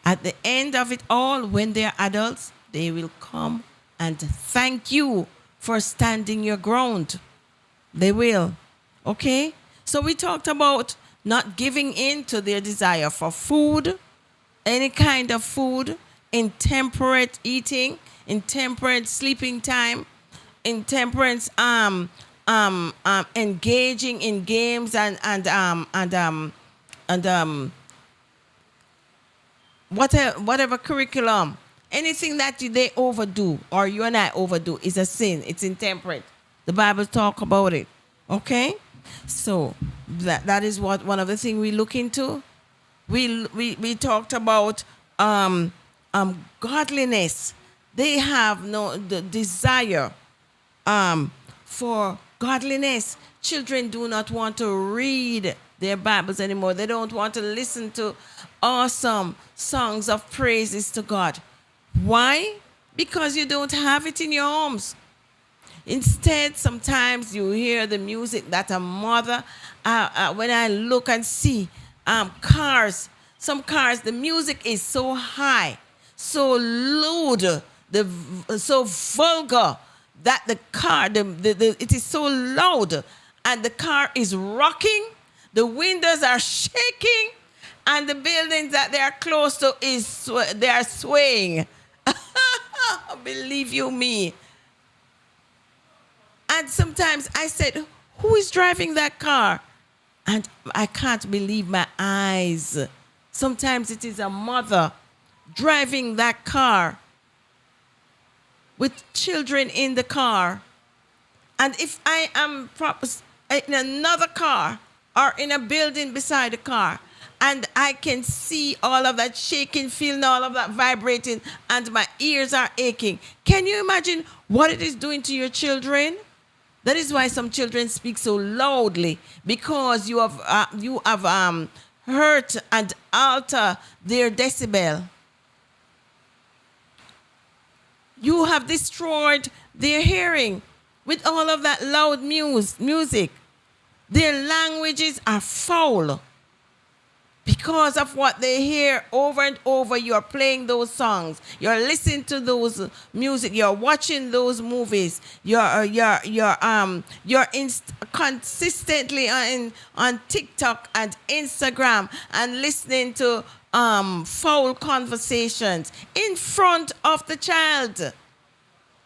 At the end of it all, when they're adults, they will come and thank you for standing your ground. They will. Okay? So we talked about not giving in to their desire for food, any kind of food, intemperate eating, intemperate sleeping time, intemperance engaging in games and whatever curriculum. Anything that they overdo, or you and I overdo, is a sin. It's intemperate. The Bible talk about it. Okay? So that is what one of the things we look into. We talked about godliness. They have the desire for godliness. Children do not want to read their Bibles anymore. They don't want to listen to awesome songs of praises to God. Why? Because you don't have it in your homes. Instead, sometimes you hear the music that a mother, when I look and see cars, some cars, the music is so high, so loud, so vulgar, that the car, it is so loud, and the car is rocking, the windows are shaking, and the buildings that they are close to, they are swaying. Believe you me. And sometimes I said, who is driving that car? And I can't believe my eyes. Sometimes it is a mother driving that car with children in the car. And if I am in another car or in a building beside the car, and I can see all of that shaking, feeling all of that vibrating, and my ears are aching. Can you imagine what it is doing to your children? That is why some children speak so loudly, because you have hurt and alter their decibel. You have destroyed their hearing with all of that loud music. Their languages are foul. Because of what they hear over and over, you're playing those songs, you're listening to those music, you're watching those movies, consistently on TikTok and Instagram and listening to foul conversations in front of the child.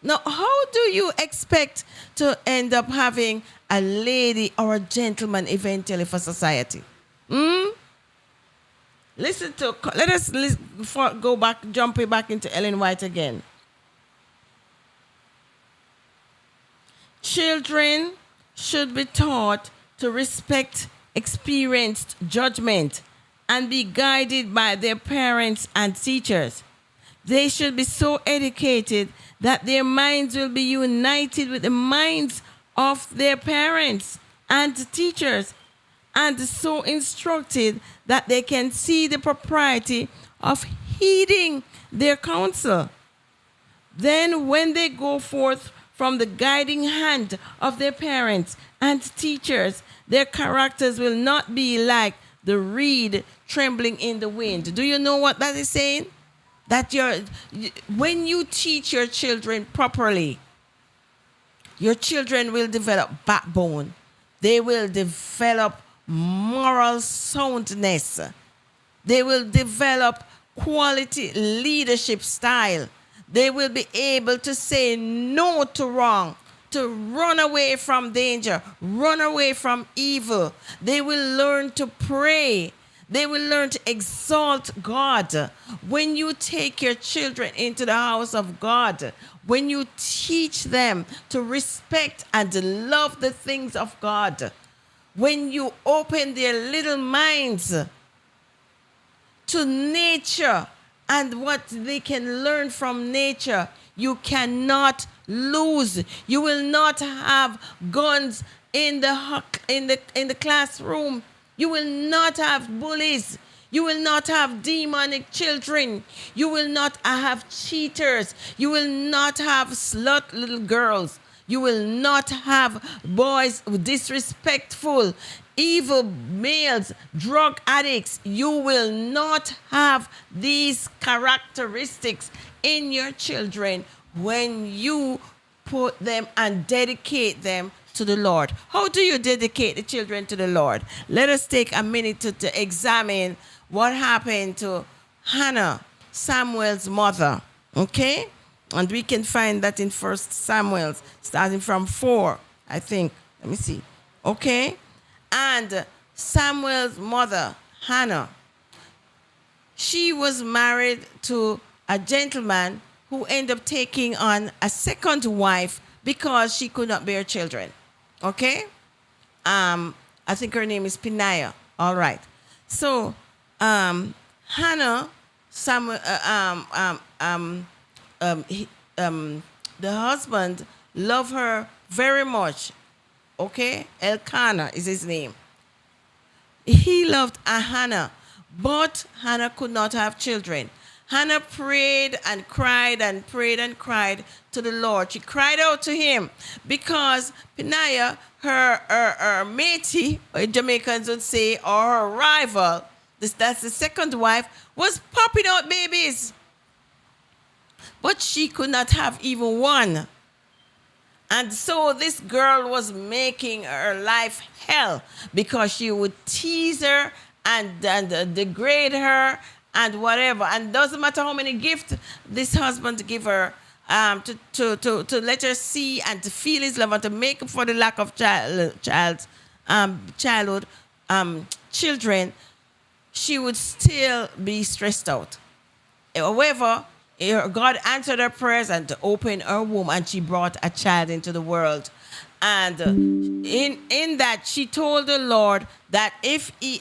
Now, how do you expect to end up having a lady or a gentleman eventually for society? Let us go back, jump back into Ellen White again. Children should be taught to respect experienced judgment and be guided by their parents and teachers. They should be so educated that their minds will be united with the minds of their parents and teachers, and so instructed that they can see the propriety of heeding their counsel. Then when they go forth from the guiding hand of their parents and teachers, their characters will not be like the reed trembling in the wind. Do you know what that is saying? That when you teach your children properly, your children will develop backbone. They will develop moral soundness. They will develop quality leadership style. They will be able to say no to wrong, to run away from danger, run away from evil. They will learn to pray. They will learn to exalt God. When you take your children into the house of God, when you teach them to respect and love the things of God, when you open their little minds to nature and what they can learn from nature, you cannot lose. You will not have guns in the classroom. You will not have bullies. You will not have demonic children. You will not have cheaters. You will not have slut little girls. You will not have boys disrespectful, evil males, drug addicts. You will not have these characteristics in your children when you put them and dedicate them to the Lord. How do you dedicate the children to the Lord? Let us take a minute to examine what happened to Hannah, Samuel's mother. Okay? And we can find that in 1 Samuel, starting from 4, I think. Let me see. Okay? And Samuel's mother, Hannah, she was married to a gentleman who ended up taking on a second wife because she could not bear children. Okay? I think her name is Peninnah. All right. So, Hannah, Samuel, the husband loved her very much. Okay? Elkanah is his name. He loved Hannah, but Hannah could not have children. Hannah prayed and cried and prayed and cried to the Lord. She cried out to him because Peninnah, her matey, or Jamaicans would say, or her rival, that's the second wife, was popping out babies. But she could not have even one. And so this girl was making her life hell because she would tease her and degrade her and whatever. And doesn't matter how many gifts this husband give her to let her see and to feel his love and to make up for the lack of childhood, children, she would still be stressed out. However, God answered her prayers and opened her womb, and she brought a child into the world. And in that, she told the Lord that if he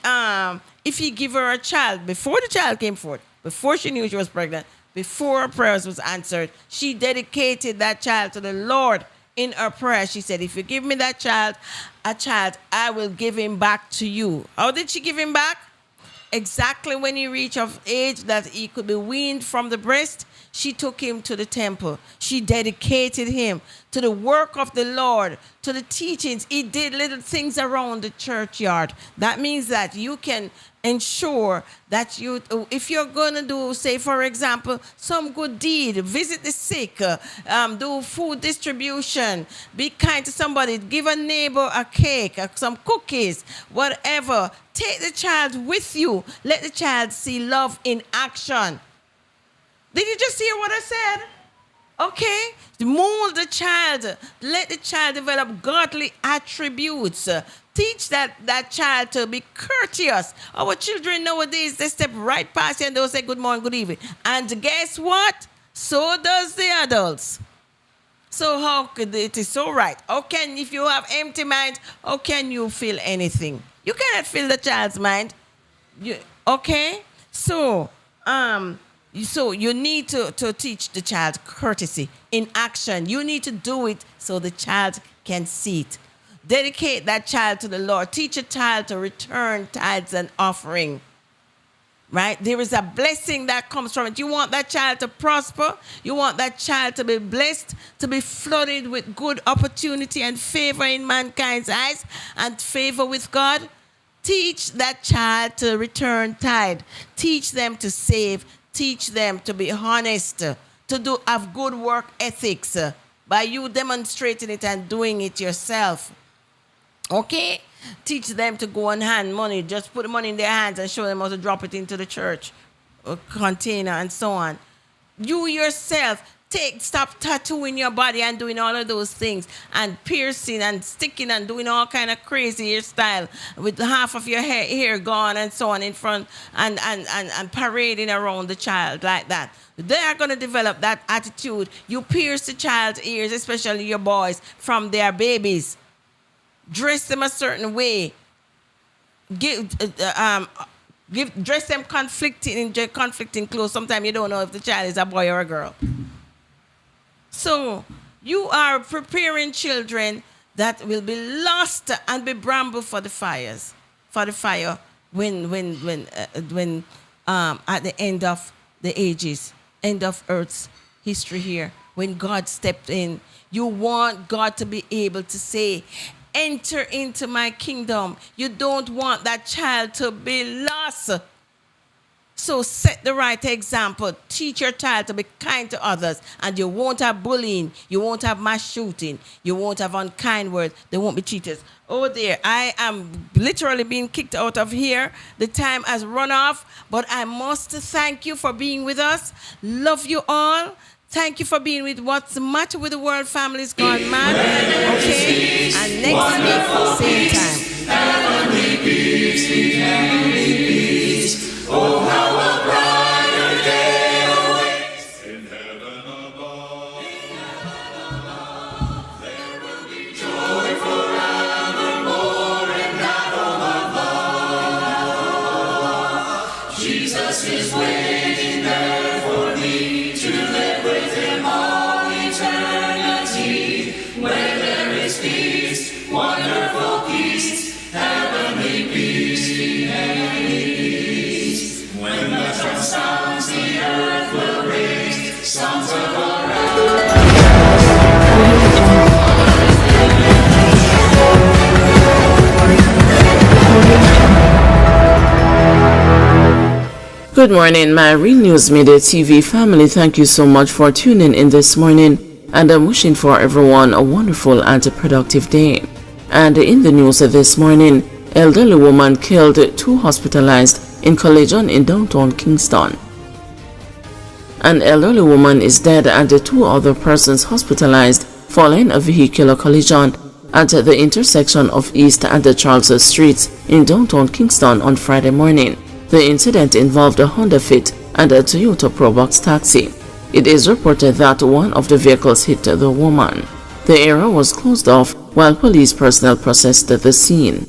give her a child, before the child came forth, before she knew she was pregnant, before her prayers was answered, she dedicated that child to the Lord in her prayer. She said, if you give me that child, I will give him back to you. How did she give him back? exactly when he reached of age that he could be weaned from the breast, she took him to the temple. She dedicated him to the work of the Lord, to the teachings. He did little things around the churchyard. That means that you can ensure that you, if you're going to do, say, for example, some good deed, visit the sick, do food distribution, be kind to somebody, give a neighbor a cake, some cookies, whatever. Take the child with you. Let the child see love in action. Did you just hear what I said? Okay? Mold the child. Let the child develop godly attributes. Teach that child to be courteous. Our children nowadays, they step right past you and they'll say good morning, good evening. And guess what? So does the adults. So how could it is so right? How can, if you have empty mind, how can you feel anything? You cannot feel the child's mind. Okay? So you need to teach the child courtesy in action. You need to do it so the child can see it. Dedicate that child to the Lord. Teach a child to return tithes and offering. Right? There is a blessing that comes from it. You want that child to prosper. You want that child to be blessed, to be flooded with good opportunity and favor in mankind's eyes and favor with God. Teach that child to return tithe. Teach them to save. Teach them to be honest, to have good work ethics by you demonstrating it and doing it yourself. Okay? Teach them to go and hand money. Just put the money in their hands and show them how to drop it into the church container and so on. You yourself, stop tattooing your body and doing all of those things and piercing and sticking and doing all kind of crazy hairstyle with half of your hair gone and so on in front and parading around the child like that. They are going to develop that attitude. You pierce the child's ears, especially your boys, from their babies. Dress them a certain way. Dress them conflicting clothes. Sometimes you don't know if the child is a boy or a girl. So you are preparing children that will be lost and be bramble for the fire when at the end of the ages, end of Earth's history here, when God stepped in. You want God to be able to say, enter into my kingdom. You don't want that child to be lost. So set the right example. Teach your child to be kind to others. And you won't have bullying. You won't have mass shooting. You won't have unkind words. They won't be cheaters. Oh dear, I am literally being kicked out of here. The time has run off. But I must thank you for being with us. Love you all. Thank you for being with What's the Matter with the World Families Gone Mad. Okay? And next week, same time. Heavenly peace, heavenly peace. Oh, how a brighter day awaits. In heaven above, there will be joy forevermore in that home of love. Jesus is waiting there for me to live with him all eternity, where there is peace, wonderful peace, heavenly peace, heavenly peace. When the trump sounds, the earth will raise songs of around. Good morning, my Real News Media TV family. Thank you so much for tuning in this morning, and I'm wishing for everyone a wonderful and a productive day. And in the news this morning, elderly woman killed, 2 hospitalized in collision in downtown Kingston. An elderly woman is dead and 2 other persons hospitalized following a vehicular collision at the intersection of East and Charles Streets in downtown Kingston on Friday morning. The incident involved a Honda Fit and a Toyota Probox taxi. It is reported that one of the vehicles hit the woman. The area was closed off while police personnel processed the scene.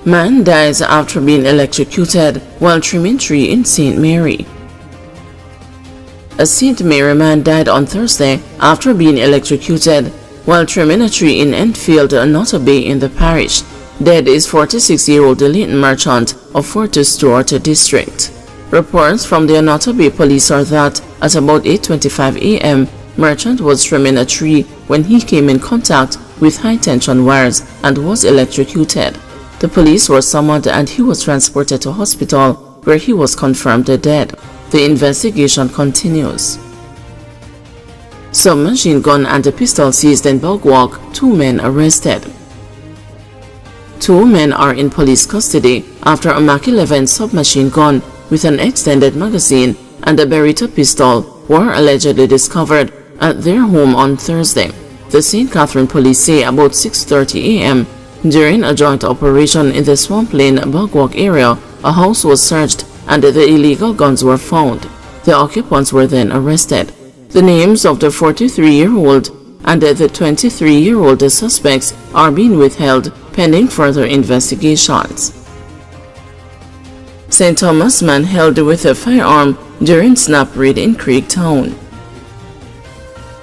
Man dies after being electrocuted while trimming tree in St. Mary. A St. Mary man died on Thursday after being electrocuted while trimming a tree in Enfield, Nutter Bay in the parish. Dead is 46-year-old Leighton Merchant of Fort Stewart District. Reports from the Onoto police are that at about 8:25 a.m., Merchant was trimming a tree when he came in contact with high-tension wires and was electrocuted. The police were summoned and he was transported to hospital where he was confirmed dead. The investigation continues. Submachine gun and a pistol seized in Bogwalk, 2 men arrested. 2 men are in police custody after a Mach 11 submachine gun with an extended magazine and a Beretta pistol were allegedly discovered at their home on Thursday. The St. Catherine police say about 6:30 a.m. during a joint operation in the Swamp Lane Bogwalk area, a house was searched and the illegal guns were found. The occupants were then arrested. The names of the 43-year-old and the 23-year-old suspects are being withheld pending further investigations. St. Thomas man held with a firearm during snap raid in Creektown.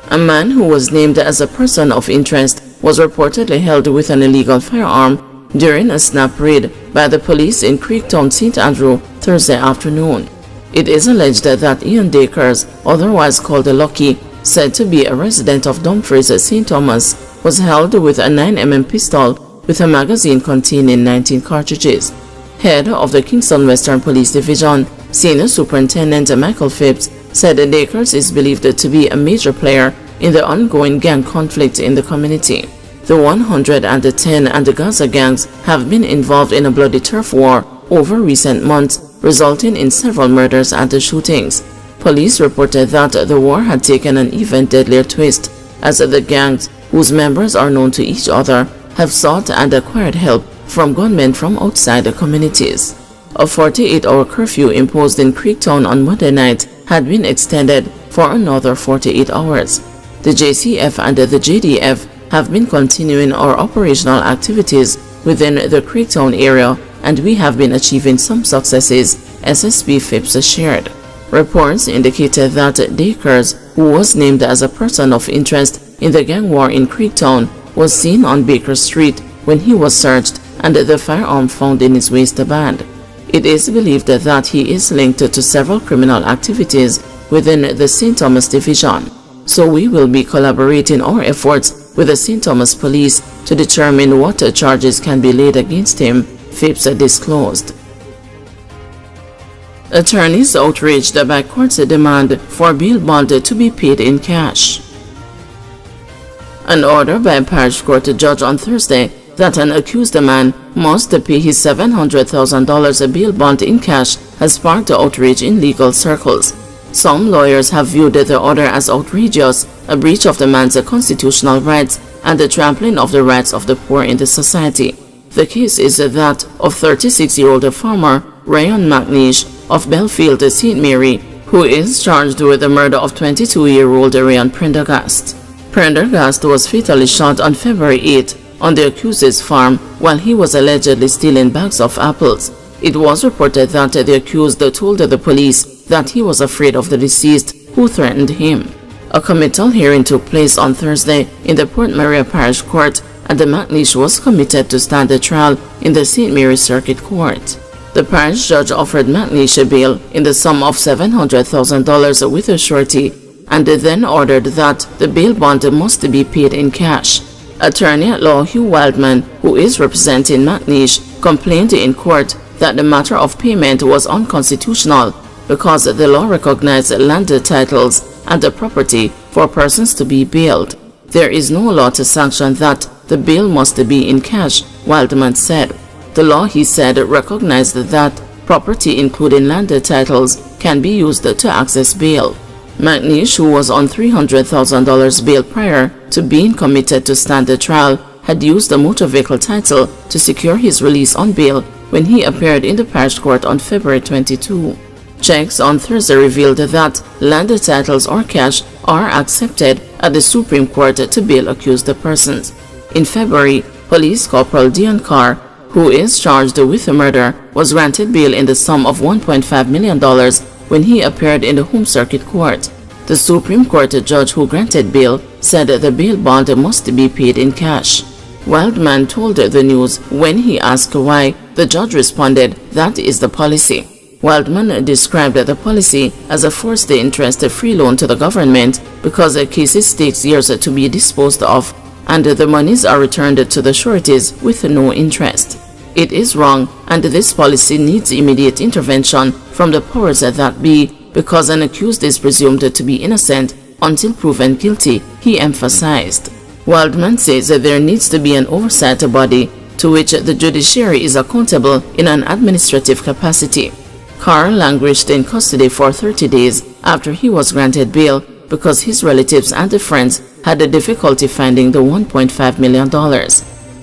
A man who was named as a person of interest was reportedly held with an illegal firearm during a snap raid by the police in Creektown, St. Andrew, Thursday afternoon. It is alleged that Ian Dakers, otherwise called Lucky, said to be a resident of Dumfries, St. Thomas, was held with a 9mm pistol with a magazine containing 19 cartridges. Head of the Kingston Western Police Division, Senior Superintendent Michael Phipps, said Dakers is believed to be a major player in the ongoing gang conflict in the community. The 110 and the Gaza gangs have been involved in a bloody turf war over recent months, resulting in several murders and shootings. Police reported that the war had taken an even deadlier twist, as the gangs, whose members are known to each other, have sought and acquired help from gunmen from outside the communities. A 48-hour curfew imposed in Creektown on Monday night had been extended for another 48 hours. The JCF and the JDF have been continuing our operational activities within the Creektown area, and we have been achieving some successes, SSP Phipps shared. Reports indicated that Dakers, who was named as a person of interest in the gang war in Creektown, was seen on Baker Street when he was searched and the firearm found in his waistband. It is believed that he is linked to several criminal activities within the St. Thomas Division. So we will be collaborating our efforts with the St. Thomas Police to determine what charges can be laid against him, Phipps disclosed. Attorneys outraged by court's demand for bail bond to be paid in cash. An order by a parish court judge on Thursday that an accused man must pay his $700,000 bail bond in cash has sparked outrage in legal circles. Some lawyers have viewed the order as outrageous, a breach of the man's constitutional rights, and the trampling of the rights of the poor in the society. The case is that of 36-year-old farmer Ryan McNeish of Belfield, St. Mary, who is charged with the murder of 22-year-old Ryan Prendergast. Prendergast was fatally shot on February 8 on the accused's farm while he was allegedly stealing bags of apples. It was reported that the accused told the police that he was afraid of the deceased, who threatened him. A committal hearing took place on Thursday in the Port Maria Parish Court, and the McNeish was committed to stand the trial in the St. Mary Circuit Court. The parish judge offered McNeish a bail in the sum of $700,000 with a surety, and then ordered that the bail bond must be paid in cash. Attorney at law Hugh Wildman, who is representing McNeish, complained in court that the matter of payment was unconstitutional because the law recognized land titles and the property for persons to be bailed. There is no law to sanction that the bail must be in cash, Wildman said. The law, he said, recognized that property including land titles can be used to access bail. McNeish, who was on $300,000 bail prior to being committed to stand the trial, had used the motor vehicle title to secure his release on bail when he appeared in the parish court on February 22. Checks on Thursday revealed that land titles or cash are accepted at the Supreme Court to bail accused persons. In February, Police Corporal Dion Carr, who is charged with the murder, was granted bail in the sum of $1.5 million when he appeared in the Home Circuit Court. The Supreme Court judge who granted bail said the bail bond must be paid in cash. Wildman told the news when he asked why. The judge responded, "That is the policy." Wildman described the policy as a forced interest free loan to the government because cases take years to be disposed of and the monies are returned to the sureties with no interest. It is wrong, and this policy needs immediate intervention from the powers that be because an accused is presumed to be innocent until proven guilty, he emphasized. Wildman says that there needs to be an oversight body to which the judiciary is accountable in an administrative capacity. Carr languished in custody for 30 days after he was granted bail because his relatives and friends had difficulty finding the $1.5 million.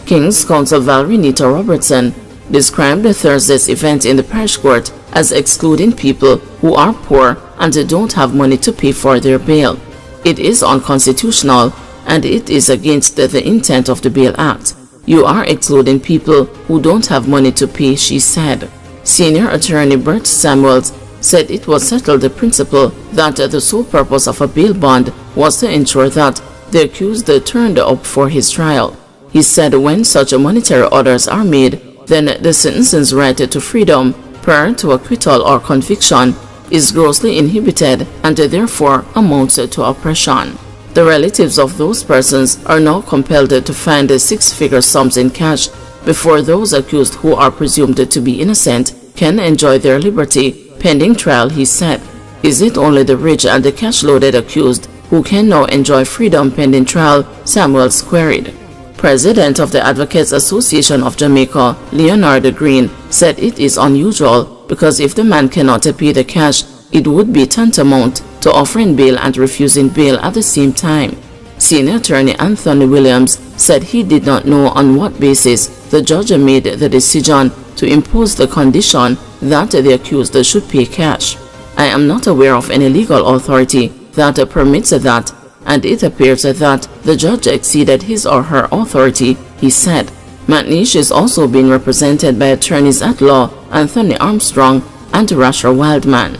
King's Counsel Valerie Nita Robertson described Thursday's event in the parish court as excluding people who are poor and don't have money to pay for their bail. It is unconstitutional and it is against the intent of the Bail Act. You are excluding people who don't have money to pay, she said. Senior attorney Bert Samuels said it was settled the principle that the sole purpose of a bail bond was to ensure that the accused turned up for his trial. He said when such monetary orders are made, then the sentence's right to freedom prior to acquittal or conviction is grossly inhibited and therefore amounts to oppression. The relatives of those persons are now compelled to find six-figure sums in cash before those accused who are presumed to be innocent can enjoy their liberty pending trial, he said. Is it only the rich and the cash-loaded accused who can now enjoy freedom pending trial? Samuels queried. President of the Advocates Association of Jamaica, Leonard Green, said it is unusual because if the man cannot pay the cash, it would be tantamount to offering bail and refusing bail at the same time. Senior attorney Anthony Williams said he did not know on what basis the judge made the decision to impose the condition that the accused should pay cash. I am not aware of any legal authority that permits that, and it appears that the judge exceeded his or her authority, he said. McNeish is also being represented by attorneys at law Anthony Armstrong and Rasher Wildman.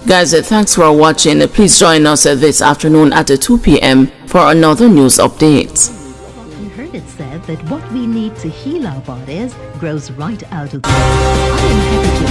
Guys, thanks for watching. Please join us this afternoon at 2 p.m. for another news update. You heard it said that what we need to heal our bodies grows right out of the earth. I am happy to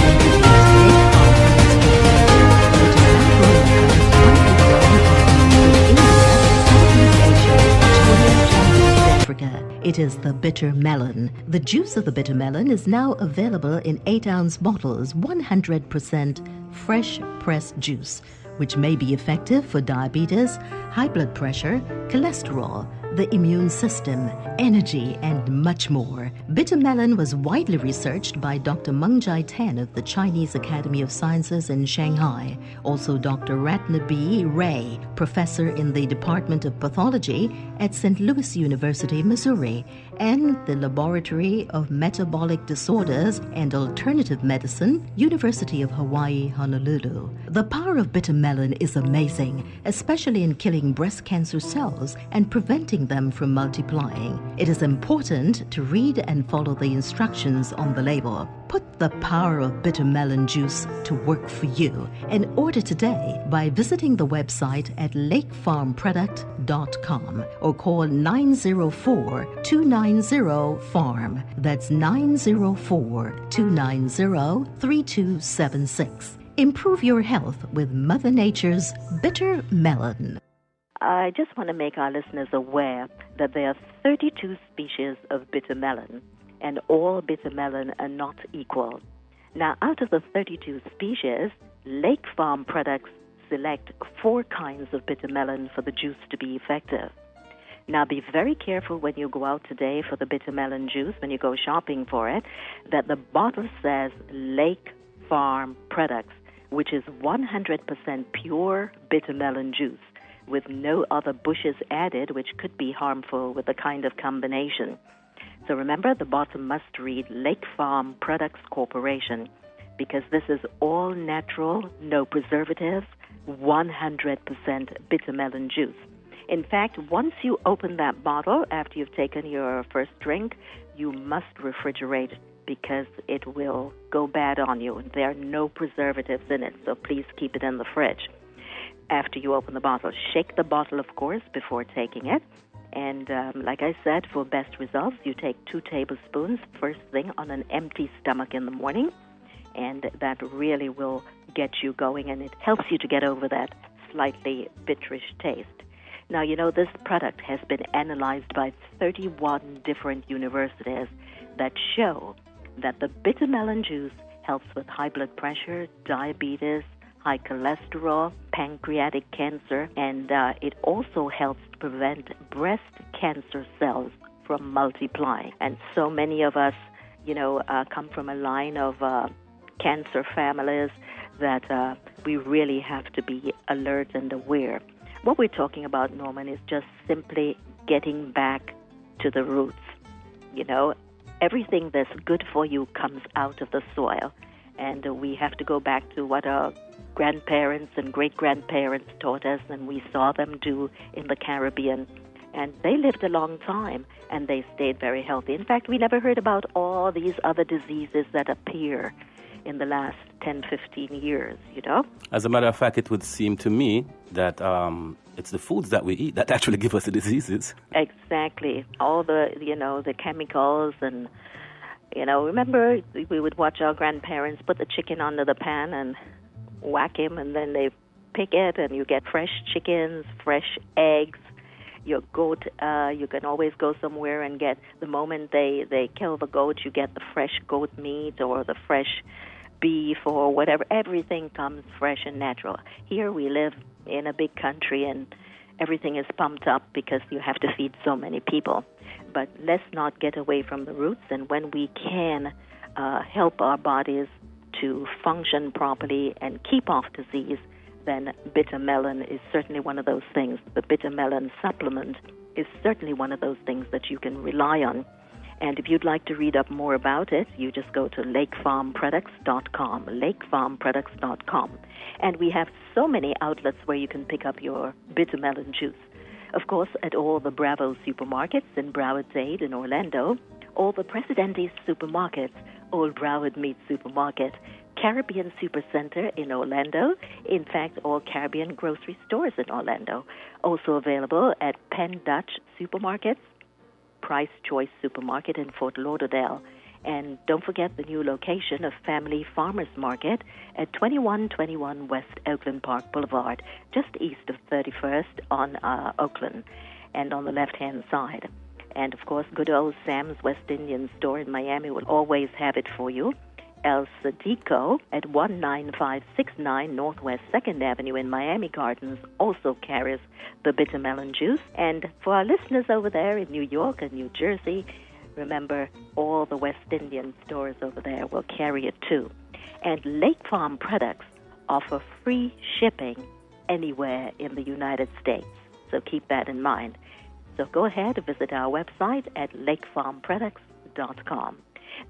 Africa. It is the bitter melon. The juice of the bitter melon is now available in 8-ounce bottles, 100% fresh pressed juice, which may be effective for diabetes, high blood pressure, cholesterol, the immune system, energy, and much more. Bitter melon was widely researched by Dr. Mengjai Ten of the Chinese Academy of Sciences in Shanghai. Also Dr. Ratnabe Ray, professor in the Department of Pathology at St. Louis University, Missouri, and the Laboratory of Metabolic Disorders and Alternative Medicine, University of Hawaii, Honolulu. The power of bitter melon is amazing, especially in killing breast cancer cells and preventing them from multiplying. It is important to read and follow the instructions on the label. Put the power of bitter melon juice to work for you and order today by visiting the website at lakefarmproduct.com or call 904-290-FARM. That's 904-290-3276. Improve your health with Mother Nature's bitter melon. I just want to make our listeners aware that there are 32 species of bitter melon, and all bitter melon are not equal. Now, out of the 32 species, Lake Farm Products select 4 kinds of bitter melon for the juice to be effective. Now, be very careful when you go out today for the bitter melon juice, when you go shopping for it, that the bottle says Lake Farm Products, which is 100% pure bitter melon juice, with no other bushes added, which could be harmful with the kind of combination. So remember, the bottom must read Lake Farm Products Corporation, because this is all natural, no preservatives, 100% bitter melon juice. In fact, once you open that bottle, after you've taken your first drink, you must refrigerate because it will go bad on you. There are no preservatives in it, so please keep it in the fridge. After you open the bottle, shake the bottle, of course, before taking it, And like I said, for best results, you take 2 tablespoons first thing on an empty stomach in the morning, and that really will get you going, and it helps you to get over that slightly bitterish taste. Now, you know, this product has been analyzed by 31 different universities that show that the bitter melon juice helps with high blood pressure, diabetes, high cholesterol, pancreatic cancer, and it also helps to prevent breast cancer cells from multiplying. And so many of us, you know, come from a line of cancer families that we really have to be alert and aware. What we're talking about, Norman, is just simply getting back to the roots. You know, everything that's good for you comes out of the soil, and we have to go back to what our grandparents and great-grandparents taught us, and we saw them do in the Caribbean. And they lived a long time, and they stayed very healthy. In fact, we never heard about all these other diseases that appear in the last 10, 15 years, you know? As a matter of fact, it would seem to me that it's the foods that we eat that actually give us the diseases. Exactly. All the, you know, the chemicals and, you know, remember we would watch our grandparents put the chicken under the pan and whack him, and then they pick it, and you get fresh chickens, fresh eggs. Your goat, you can always go somewhere and get, the moment they kill the goat, you get the fresh goat meat or the fresh beef or whatever. Everything comes fresh and natural. Here we live in a big country, and everything is pumped up because you have to feed so many people. But let's not get away from the roots, and when we can help our bodies to function properly and keep off disease, then bitter melon is certainly one of those things. The bitter melon supplement is certainly one of those things that you can rely on. And if you'd like to read up more about it, you just go to lakefarmproducts.com, lakefarmproducts.com. And we have so many outlets where you can pick up your bitter melon juice. Of course, at all the Bravo supermarkets in Broward Dade in Orlando, all the Presidentes supermarkets, Old Broward Meat Supermarket, Caribbean Supercenter in Orlando, in fact, all Caribbean grocery stores in Orlando. Also available at Penn Dutch Supermarkets, Price Choice Supermarket in Fort Lauderdale. And don't forget the new location of Family Farmers Market at 2121 West Oakland Park Boulevard, just east of 31st on Oakland and on the left-hand side. And, of course, good old Sam's West Indian store in Miami will always have it for you. El Sadico at 19569 Northwest 2nd Avenue in Miami Gardens also carries the bitter melon juice. And for our listeners over there in New York and New Jersey, remember, all the West Indian stores over there will carry it too. And Lake Farm products offer free shipping anywhere in the United States. So keep that in mind. So go ahead and visit our website at lakefarmproducts.com.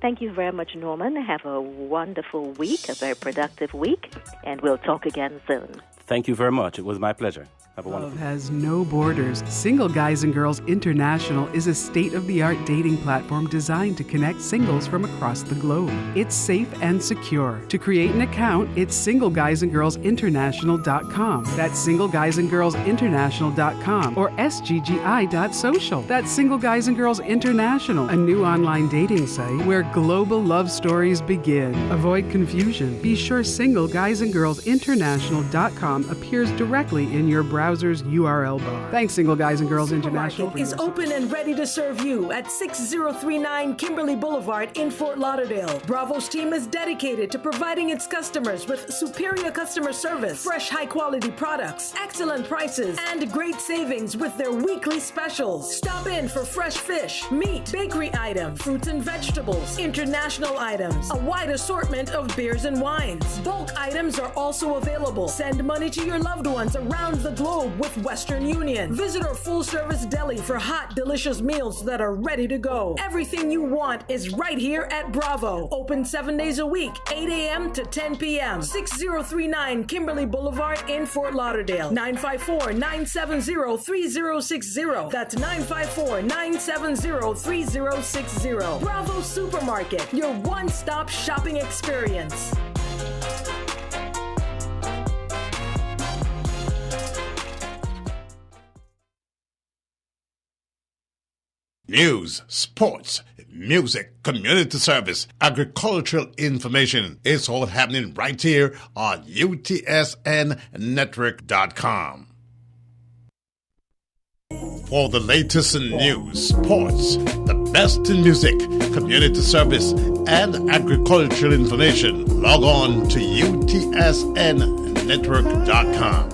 Thank you very much, Norman. Have a wonderful week, a very productive week, and we'll talk again soon. Thank you very much. It was my pleasure. Have a Love wonderful has no borders. Single Guys and Girls International is a state-of-the-art dating platform designed to connect singles from across the globe. It's safe and secure. To create an account, it's singleguysandgirlsinternational.com. That's singleguysandgirlsinternational.com or sggi.social. That's Single Guys and Girls International, a new online dating site where global love stories begin. Avoid confusion. Be sure singleguysandgirlsinternational.com appears directly in your browser's URL bar. Thanks, Single Guys and Girls International. Supermarket is open and ready to serve you at 6039 Kimberly Boulevard in Fort Lauderdale. Bravo's team is dedicated to providing its customers with superior customer service, fresh high-quality products, excellent prices, and great savings with their weekly specials. Stop in for fresh fish, meat, bakery items, fruits and vegetables, international items, a wide assortment of beers and wines. Bulk items are also available. Send money to your loved ones around the globe with Western Union. Visit our full-service deli for hot, delicious meals that are ready to go. Everything you want is right here at Bravo. Open 7 days a week, 8 a.m. to 10 p.m. 6039 Kimberly Boulevard in Fort Lauderdale. 954-970-3060. That's 954-970-3060. Bravo Supermarket, your one-stop shopping experience. News, sports, music, community service, agricultural information. It's all happening right here on UTSNnetwork.com. For the latest in news, sports, the best in music, community service, and agricultural information, log on to UTSNnetwork.com.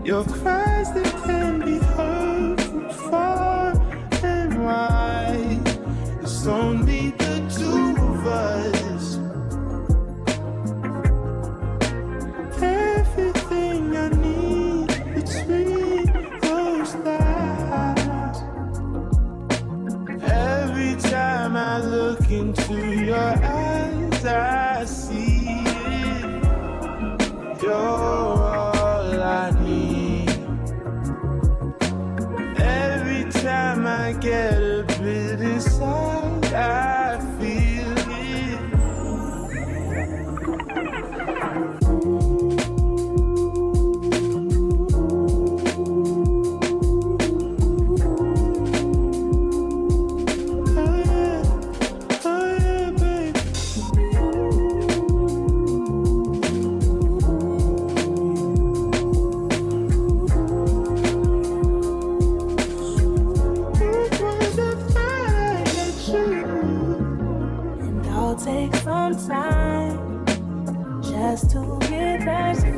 Your cries that can be heard from far and wide. It's only the two of us. Everything I need between those lines. Every time I look into your eyes, I see it. You're all I need. Time I get a bit inside, I feel it. Oh yeah, baby. Take some time just to get back to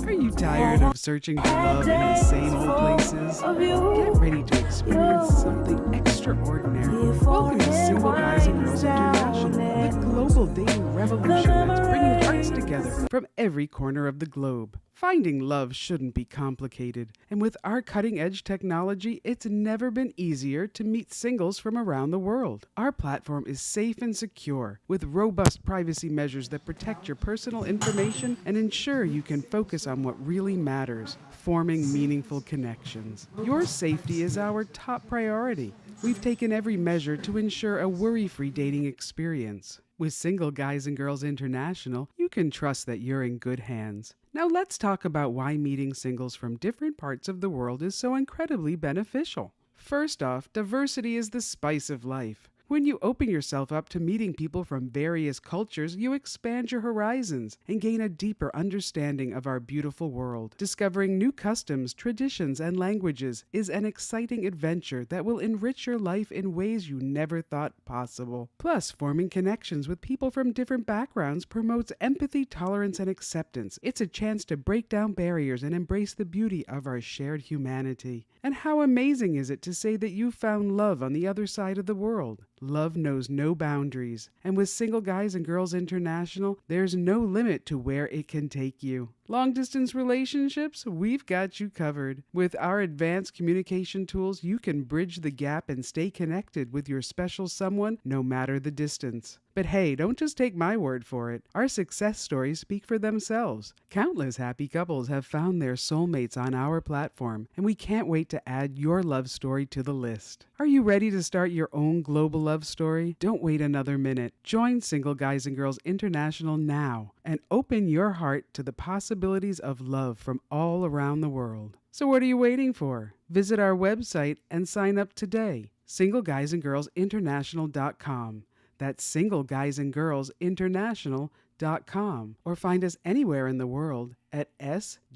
Are you tired of searching for love in the same old places? Get ready to experience something extraordinary. Welcome to Single Guys and Girls International, the global dating revolution that's bringing hearts together from every corner of the globe. Finding love shouldn't be complicated, and with our cutting-edge technology, it's never been easier to meet singles from around the world. Our platform is safe and secure, with robust privacy measures that protect your personal information and ensure you can focus on what really matters, forming meaningful connections. Your safety is our top priority. We've taken every measure to ensure a worry-free dating experience. With Single Guys and Girls International, you can trust that you're in good hands. Now let's talk about why meeting singles from different parts of the world is so incredibly beneficial. First off, diversity is the spice of life. When you open yourself up to meeting people from various cultures, you expand your horizons and gain a deeper understanding of our beautiful world. Discovering new customs, traditions, and languages is an exciting adventure that will enrich your life in ways you never thought possible. Plus, forming connections with people from different backgrounds promotes empathy, tolerance, and acceptance. It's a chance to break down barriers and embrace the beauty of our shared humanity. And how amazing is it to say that you found love on the other side of the world? Love knows no boundaries, and with Single Guys and Girls International, there's no limit to where it can take you. Long-distance relationships? We've got you covered. With our advanced communication tools, you can bridge the gap and stay connected with your special someone no matter the distance. But hey, don't just take my word for it. Our success stories speak for themselves. Countless happy couples have found their soulmates on our platform, and we can't wait to add your love story to the list. Are you ready to start your own global love story? Don't wait another minute. Join Single Guys and Girls International now and open your heart to the possibilities of love from all around the world. So what are you waiting for? Visit our website and sign up today. SingleGuysandGirlsInternational.com. That's SingleGuysandGirlsInternational.com, or find us anywhere in the world at sggi.social.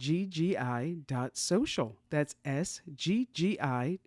That's sggi.social.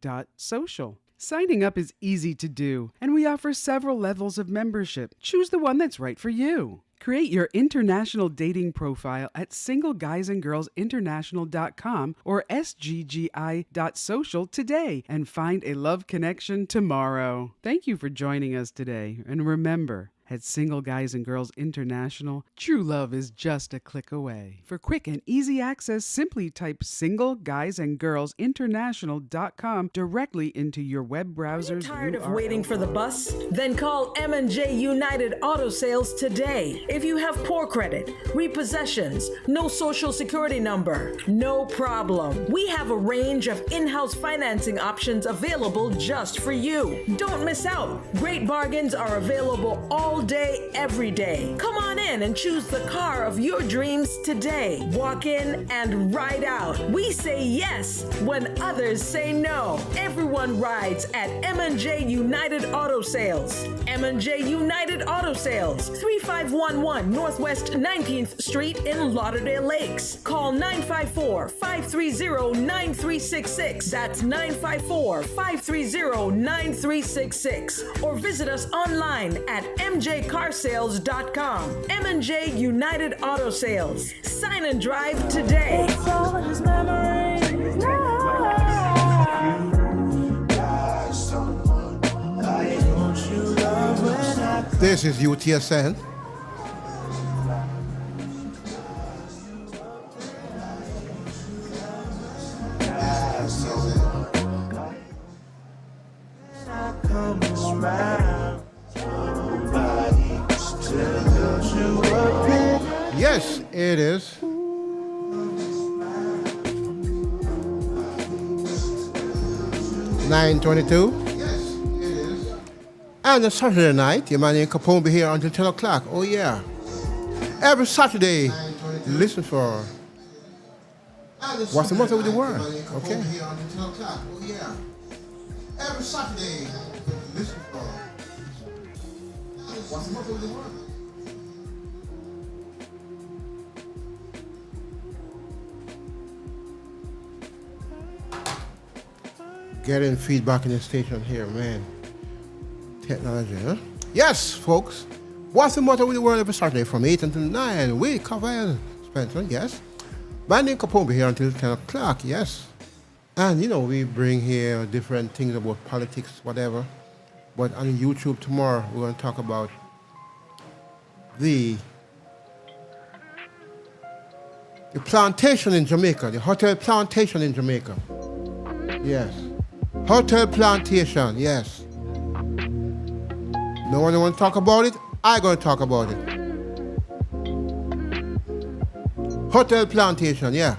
Signing up is easy to do, and we offer several levels of membership. Choose the one that's right for you. Create your international dating profile at SingleGuysandGirlsInternational.com or sggi.social today and find a love connection tomorrow. Thank you for joining us today, and remember, At Single Guys and Girls International, true love is just a click away. For quick and easy access, simply type singleguysandgirlsinternational.com directly into your web browser's Tired of URL waiting for the bus? Then call M&J United Auto Sales today. If you have poor credit, repossessions, no social security number, no problem. We have a range of in-house financing options available just for you. Don't miss out. Great bargains are available all day, every day. Come on in and choose the car of your dreams today. Walk in and ride out. We say yes when others say no. Everyone rides at M&J United Auto Sales. M&J United Auto Sales, 3511 Northwest 19th Street in Lauderdale Lakes. Call 954-530-9366. That's 954-530-9366. Or visit us online at mjcarsales.com. M&J United Auto Sales. Sign and drive today. This is UTSN. Yes, it is. $9:22. Yes, it is. And a Saturday night, your man in Capone be here until 10 o'clock. Oh, yeah. Every Saturday, listen for What's the Matter with the World? Okay. Every Saturday, listen for What's the Matter with the World? Getting feedback in the station here, man. Technology, huh? Yes, folks. What's the Matter with the World every Saturday from 8 until 9? We cover Spencer, yes. My name Capone be here until 10 o'clock, yes. And, you know, we bring here different things about politics, whatever. But on YouTube tomorrow, we're going to talk about the plantation in Jamaica, the hotel plantation in Jamaica. Yes. Hotel plantation, yes. No one want to talk about it? I'm going to talk about it. Hotel plantation, yeah.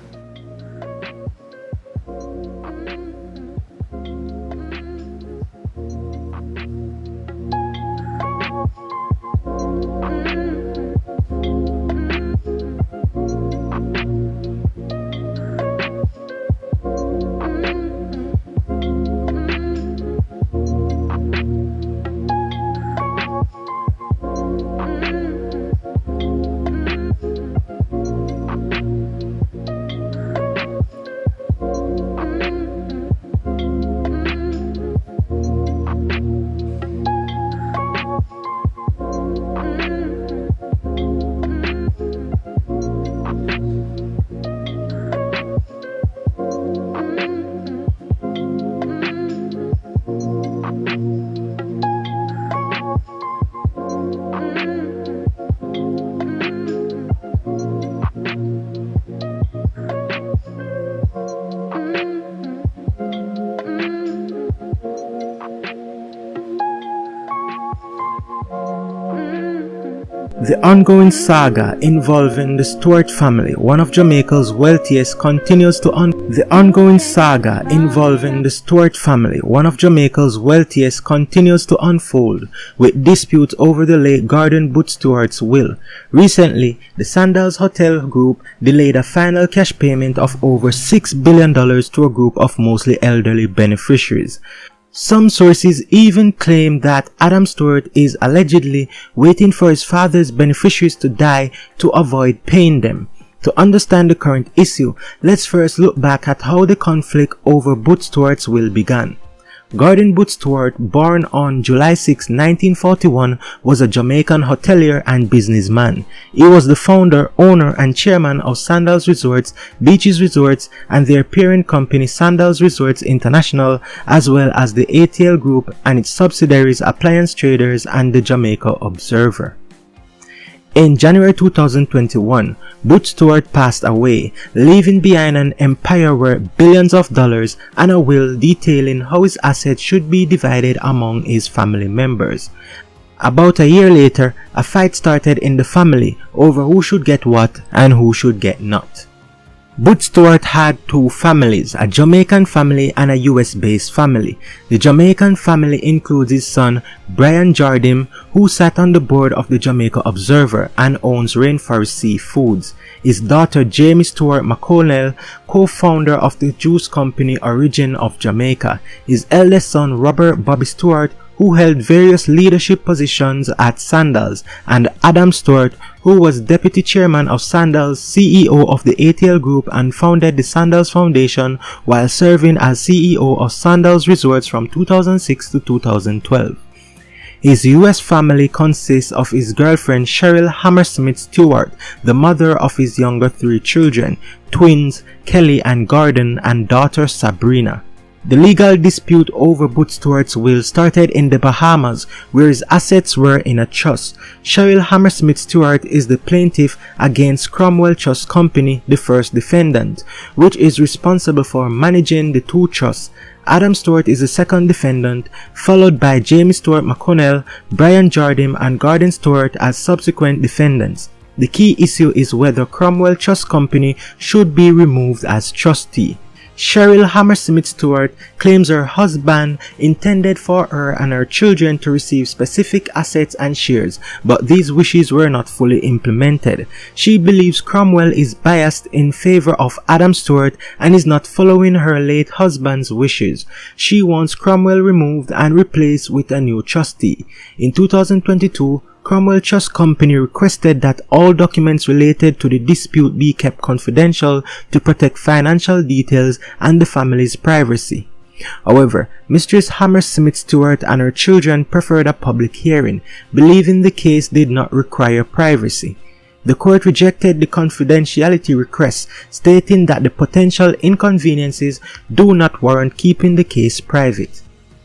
The ongoing saga involving the Stewart family, one of Jamaica's wealthiest, continues to unfold, with disputes over the late Gordon Booth Stewart's will. Recently, the Sandals Hotel Group delayed a final cash payment of over $6 billion to a group of mostly elderly beneficiaries. Some sources even claim that Adam Stewart is allegedly waiting for his father's beneficiaries to die to avoid paying them. To understand the current issue, let's first look back at how the conflict over Booth Stewart's will began. Gordon Booth Stewart, born on July 6, 1941, was a Jamaican hotelier and businessman. He was the founder, owner, and chairman of Sandals Resorts, Beaches Resorts, and their parent company Sandals Resorts International, as well as the ATL Group and its subsidiaries Appliance Traders and the Jamaica Observer. In January 2021, Booth Stewart passed away, leaving behind an empire worth billions of dollars and a will detailing how his assets should be divided among his family members. About a year later, a fight started in the family over who should get what and who should get not. Booth Stewart had two families, a Jamaican family and a US-based family. The Jamaican family includes his son Brian Jardim, who sat on the board of the Jamaica Observer and owns Rainforest Seafoods. His daughter Jamie Stewart McConnell, co-founder of the juice company Origin of Jamaica. His eldest son Robert Bobby Stewart, who held various leadership positions at Sandals, and Adam Stewart, who was deputy chairman of Sandals, CEO of the ATL Group, and founded the Sandals Foundation while serving as CEO of Sandals Resorts from 2006 to 2012. His US family consists of his girlfriend Cheryl Hammersmith Stewart, the mother of his younger three children, twins Kelly and Gordon, and daughter Sabrina. The legal dispute over Booth Stewart's will started in the Bahamas, where his assets were in a trust. Cheryl Hammersmith Stewart is the plaintiff against Cromwell Trust Company, the first defendant, which is responsible for managing the two trusts. Adam Stewart is the second defendant, followed by Jamie Stewart McConnell, Brian Jardim, and Gordon Stewart as subsequent defendants. The key issue is whether Cromwell Trust Company should be removed as trustee. Cheryl Hammersmith Stewart claims her husband intended for her and her children to receive specific assets and shares, but these wishes were not fully implemented. She believes Cromwell is biased in favor of Adam Stewart and is not following her late husband's wishes. She wants Cromwell removed and replaced with a new trustee. In 2022, Cromwell Trust Company requested that all documents related to the dispute be kept confidential to protect financial details and the family's privacy. However, Mistress Hammersmith Stewart and her children preferred a public hearing, believing the case did not require privacy. The court rejected the confidentiality request, stating that the potential inconveniences do not warrant keeping the case private.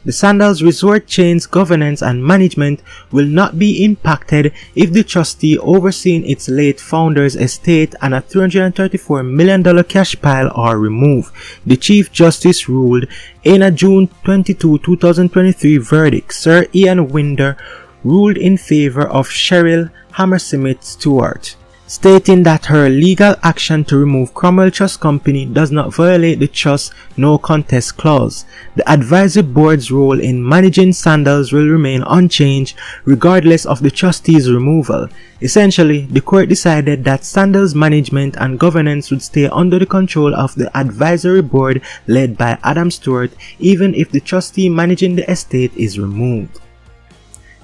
The Sandals Resort chain's governance and management will not be impacted if the trustee overseeing its late founder's estate and a $334 million cash pile are removed, the Chief Justice ruled in a June 22, 2023 verdict. Sir Ian Winder ruled in favor of Cheryl Hammersmith Stewart, stating that her legal action to remove Cromwell Trust Company does not violate the Trust No Contest Clause. The advisory board's role in managing Sandals will remain unchanged regardless of the trustee's removal. Essentially, the court decided that Sandals management and governance would stay under the control of the advisory board led by Adam Stewart, even if the trustee managing the estate is removed.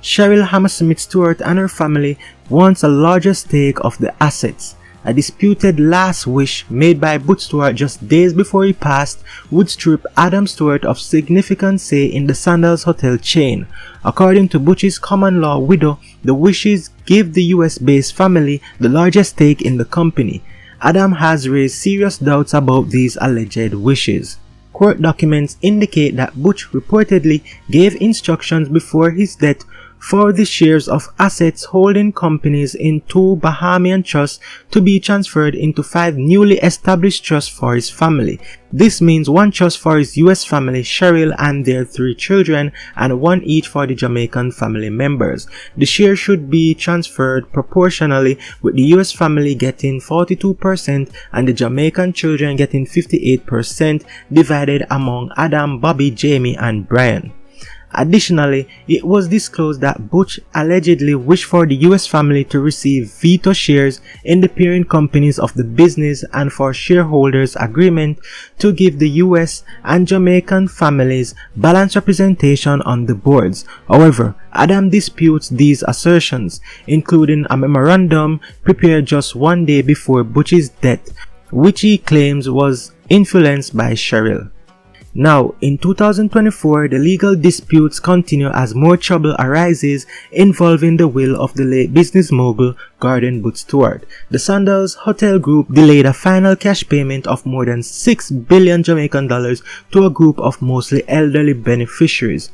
Cheryl Hammersmith Stewart and her family wants a larger stake of the assets. A disputed last wish made by Booth Stewart just days before he passed would strip Adam Stewart of significant say in the Sandals hotel chain. According to Butch's common law widow, the wishes give the US-based family the largest stake in the company. Adam has raised serious doubts about these alleged wishes. Court documents indicate that Butch reportedly gave instructions before his death for the shares of assets holding companies in 2 Bahamian trusts to be transferred into 5 newly established trusts for his family. This means 1 trust for his US family, Cheryl, and their 3 children, and 1 each for the Jamaican family members. The shares should be transferred proportionally, with the US family getting 42% and the Jamaican children getting 58%, divided among Adam, Bobby, Jamie, and Brian. Additionally, it was disclosed that Butch allegedly wished for the US family to receive veto shares in the parent companies of the business and for shareholders' agreement to give the US and Jamaican families balanced representation on the boards. However, Adam disputes these assertions, including a memorandum prepared just 1 day before Butch's death, which he claims was influenced by Cheryl. Now, in 2024, the legal disputes continue as more trouble arises involving the will of the late business mogul Gordon Booth Stewart. The Sandals Hotel Group delayed a final cash payment of more than 6 billion Jamaican dollars to a group of mostly elderly beneficiaries,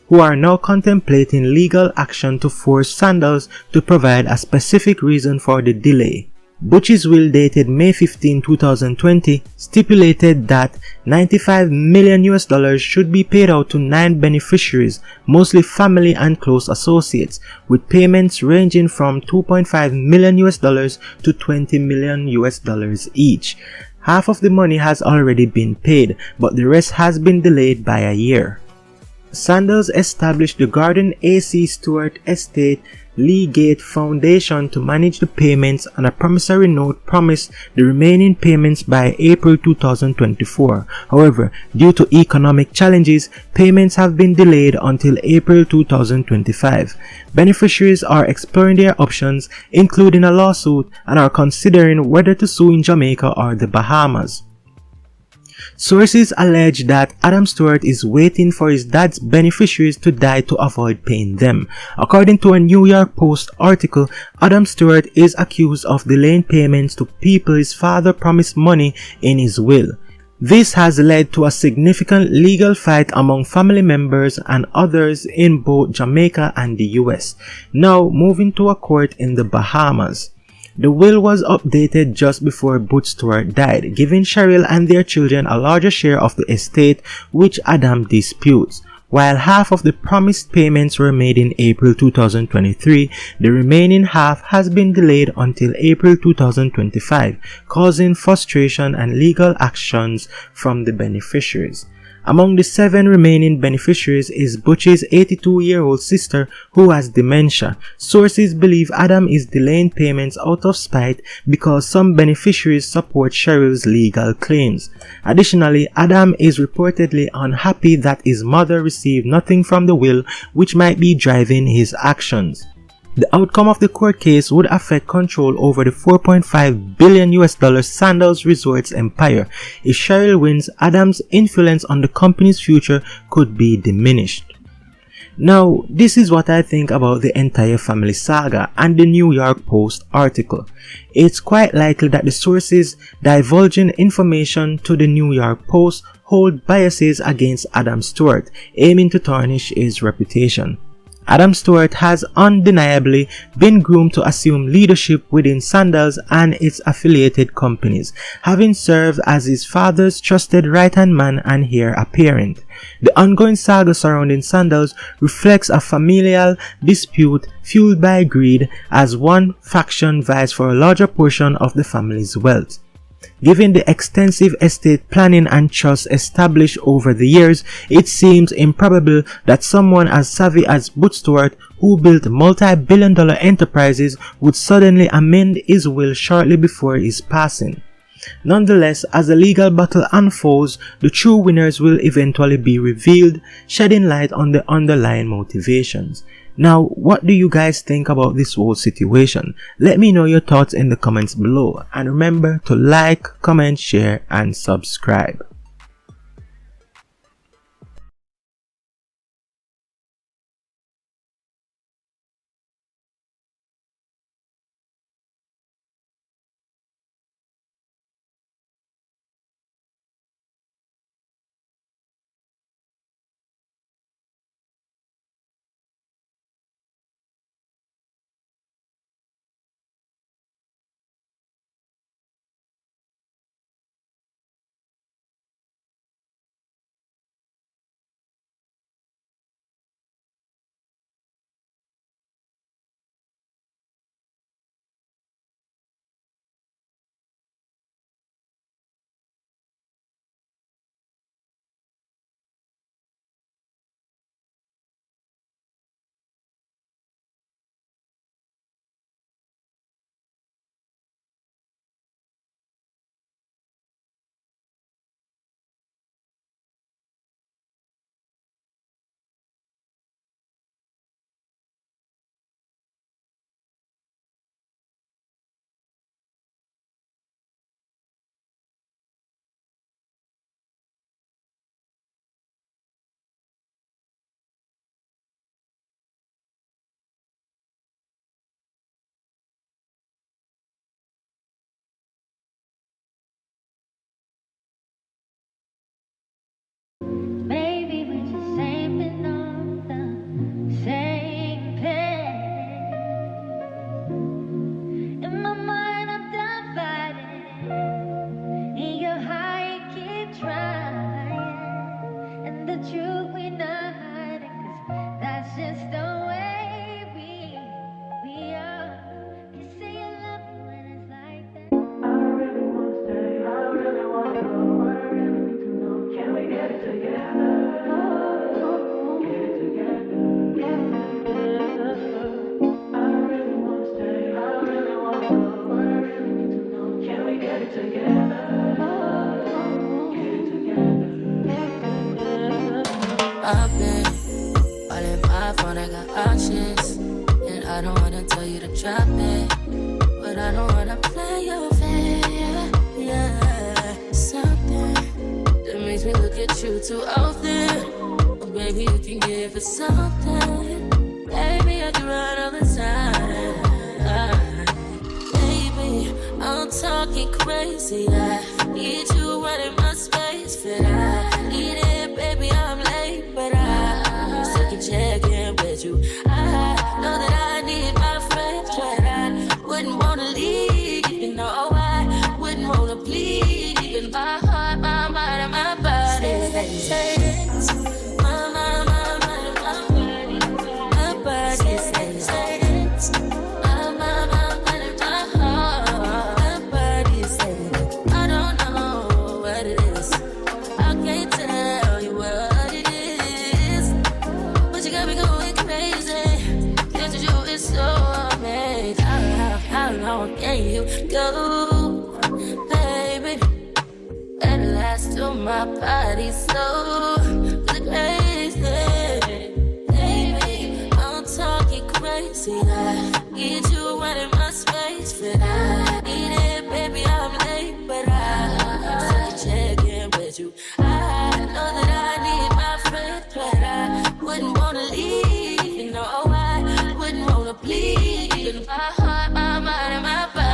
who are now contemplating legal action to force Sandals to provide a specific reason for the delay. Butch's will dated May 15, 2020 stipulated that $95 million should be paid out to 9 beneficiaries, mostly family and close associates, with payments ranging from $2.5 million to $20 million each. Half of the money has already been paid, but the rest has been delayed by a year. Sandals established the Gordon A.C. Stewart Estate Leagate Foundation to manage the payments, and a promissory note promised the remaining payments by April 2024. However, due to economic challenges, payments have been delayed until April 2025. Beneficiaries are exploring their options, including a lawsuit, and are considering whether to sue in Jamaica or the Bahamas. Sources allege that Adam Stewart is waiting for his dad's beneficiaries to die to avoid paying them. According to a New York Post article, Adam Stewart is accused of delaying payments to people his father promised money in his will. This has led to a significant legal fight among family members and others in both Jamaica and the US. Now moving to a court in the Bahamas. The will was updated just before Booth Stewart died, giving Cheryl and their children a larger share of the estate, which Adam disputes. While half of the promised payments were made in April 2023, the remaining half has been delayed until April 2025, causing frustration and legal actions from the beneficiaries. Among the 7 remaining beneficiaries is Butch's 82-year-old sister who has dementia. Sources believe Adam is delaying payments out of spite because some beneficiaries support Cheryl's legal claims. Additionally, Adam is reportedly unhappy that his mother received nothing from the will, which might be driving his actions. The outcome of the court case would affect control over the $4.5 billion Sandals Resorts empire. If Cheryl wins, Adam's influence on the company's future could be diminished. Now, this is what I think about the entire family saga and the New York Post article. It's quite likely that the sources divulging information to the New York Post hold biases against Adam Stewart, aiming to tarnish his reputation. Adam Stewart has undeniably been groomed to assume leadership within Sandals and its affiliated companies, having served as his father's trusted right-hand man and heir apparent. The ongoing saga surrounding Sandals reflects a familial dispute fueled by greed as one faction vies for a larger portion of the family's wealth. Given the extensive estate planning and trust established over the years, it seems improbable that someone as savvy as Booth Stewart, who built multi-billion-dollar enterprises, would suddenly amend his will shortly before his passing. Nonetheless, as the legal battle unfolds, the true winners will eventually be revealed, shedding light on the underlying motivations. Now, what do you guys think about this whole situation? Let me know your thoughts in the comments below, and remember to like, comment, share, and subscribe. just the way we are. You say you love me when it's like that. I really wanna stay, I really wanna go. What I really need to know, can we get it together? Get it together, get it together. I really wanna stay, I really wanna go. What I really need to know, can we get it together? Get it together, get it together. I've been all in my phone, I got options. And I don't wanna tell you to drop it, but I don't wanna play your fair. Yeah, something that makes me look at you too often. But baby, you can give it something. Baby, I can run all the time. Baby, I'm talking crazy. I need you running my space, but I need it, baby. I'm late, but I still can check in with you. I know that I need my friends, but I wouldn't wanna leave. You know, I wouldn't wanna bleed. Even my heart, my mind, and my body. Say it. My mind, my body. My body says it. My mind, and my heart. My body says it. I don't know what it is. I can't tell you what it is. But you got me going crazy. This is you is so amazing. How long can you go, baby? At last to my body so crazy. Baby, I'm talking crazy. I need you running my space, but I need it, baby. I'm late, but I still check in with you. I know that I need my friend, but I wouldn't wanna leave. You know, I wouldn't wanna bleed. Even my heart, my mind, and my body.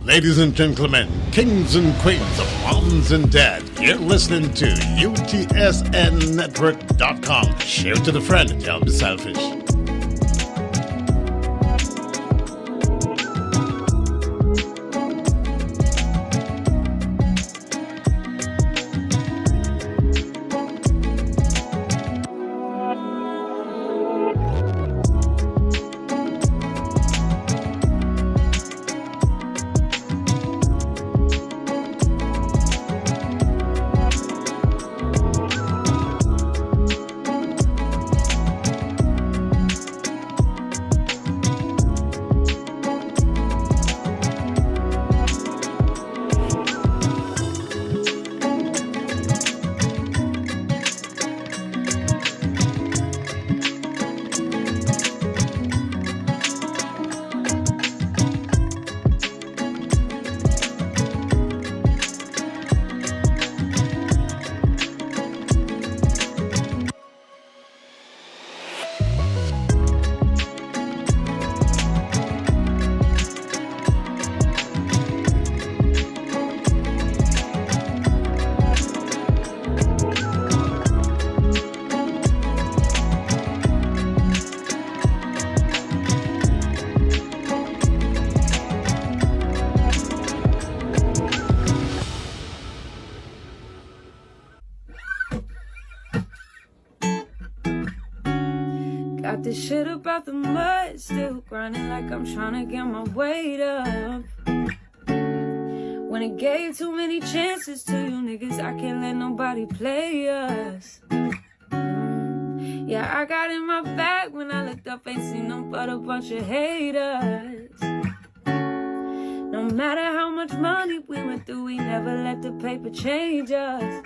Ladies and gentlemen, kings and queens of moms and dad, you're listening to UTSNnetwork.com. Share to the friend, don't be selfish. Got this shit about the mud, still grinding like I'm trying to get my weight up. When it gave too many chances to you niggas, I can't let nobody play us. Yeah, I got in my bag when I looked up, ain't seen them but a bunch of haters. No matter how much money we went through, we never let the paper change us.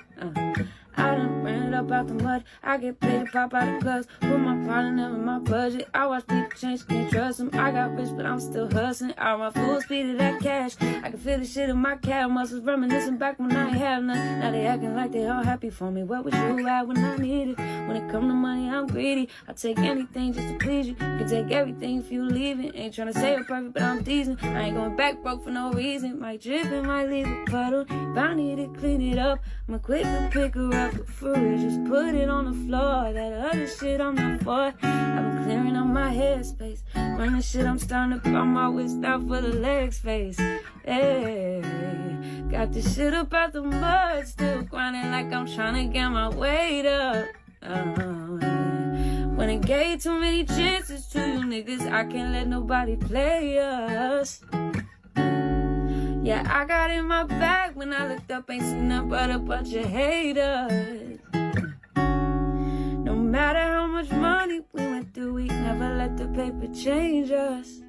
I done ran it up out the mud. I get paid to pop out the clubs. Put my partner in my budget. I watch people change, can't trust them. I got rich, but I'm still hustling. I run full speed of that cash. I can feel the shit in my calf muscles reminiscing back when I ain't have none. Now they acting like they all happy for me. Where was you at when I needed? When it come to money, I'm greedy. I take anything just to please you. You can take everything if you leave it. Ain't tryna say it perfect, but I'm decent. I ain't going back broke for no reason. Might drip and might leave a puddle. If I need to clean it up, I'ma quick to pick her up. But for real, just put it on the floor. That other shit I'm not for. I've been clearing up my headspace. Running shit, I'm starting to call my wrist out for the leg space. Hey, got this shit up out the mud, still grinding like I'm trying to get my weight up. When it gave too many chances to you niggas, I can't let nobody play us. Yeah, I got in my bag when I looked up, ain't seen nothing but a bunch of haters. No matter how much money we went through, we never let the paper change us.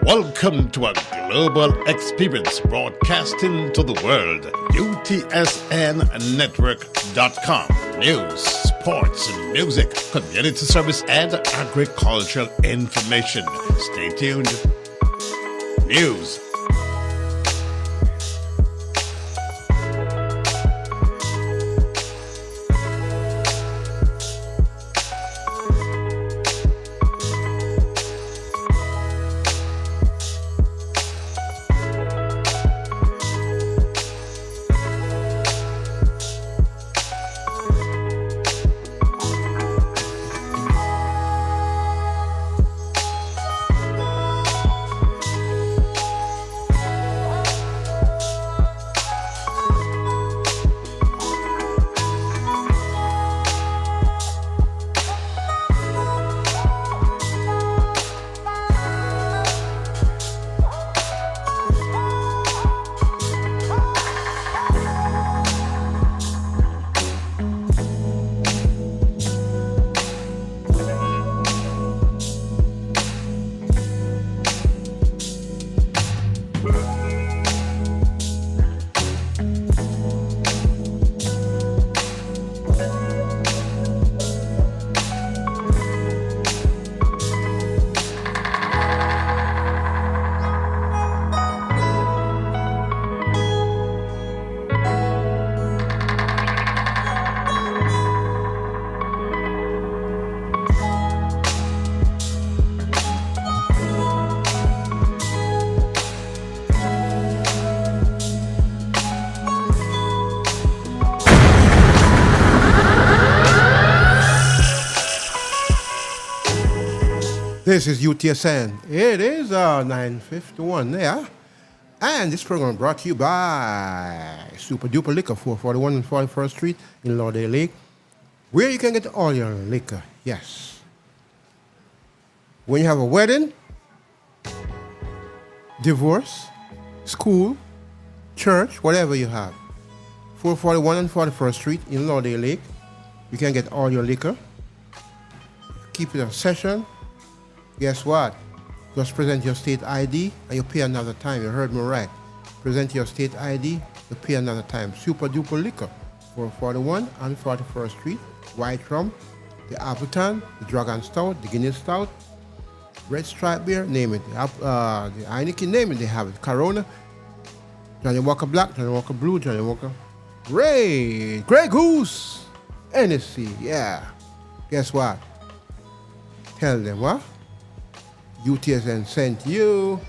Welcome to a global experience broadcasting to the world. UTSNnetwork.com. News, sports, music, community service, and agricultural information. Stay tuned. News. This is UTSN. It is 9:51 there. And this program brought to you by Super Duper Liquor, 441 and 41st Street in Lauderdale Lake, where you can get all your liquor. Yes. When you have a wedding, divorce, school, church, whatever you have, 441 and 41st Street in Lauderdale Lake, you can get all your liquor. Keep it a session. Guess what? Just present your state ID and you pay another time. You heard me right. Present your state ID, you pay another time. Super Duper Liquor, 441 and 41st Street. White rum, the Appleton, the Dragon Stout, the Guinness Stout, Red Stripe Beer, name it. The Heineken, name it, they have it. Corona, Johnny Walker Black, Johnny Walker Blue, Johnny Walker Red, Grey Goose, NSC, yeah. Guess what? Tell them what? UTSN sent you.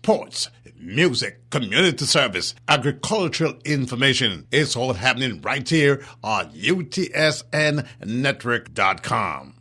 sports, music, community service, agricultural information. It's all happening right here on UTSNnetwork.com.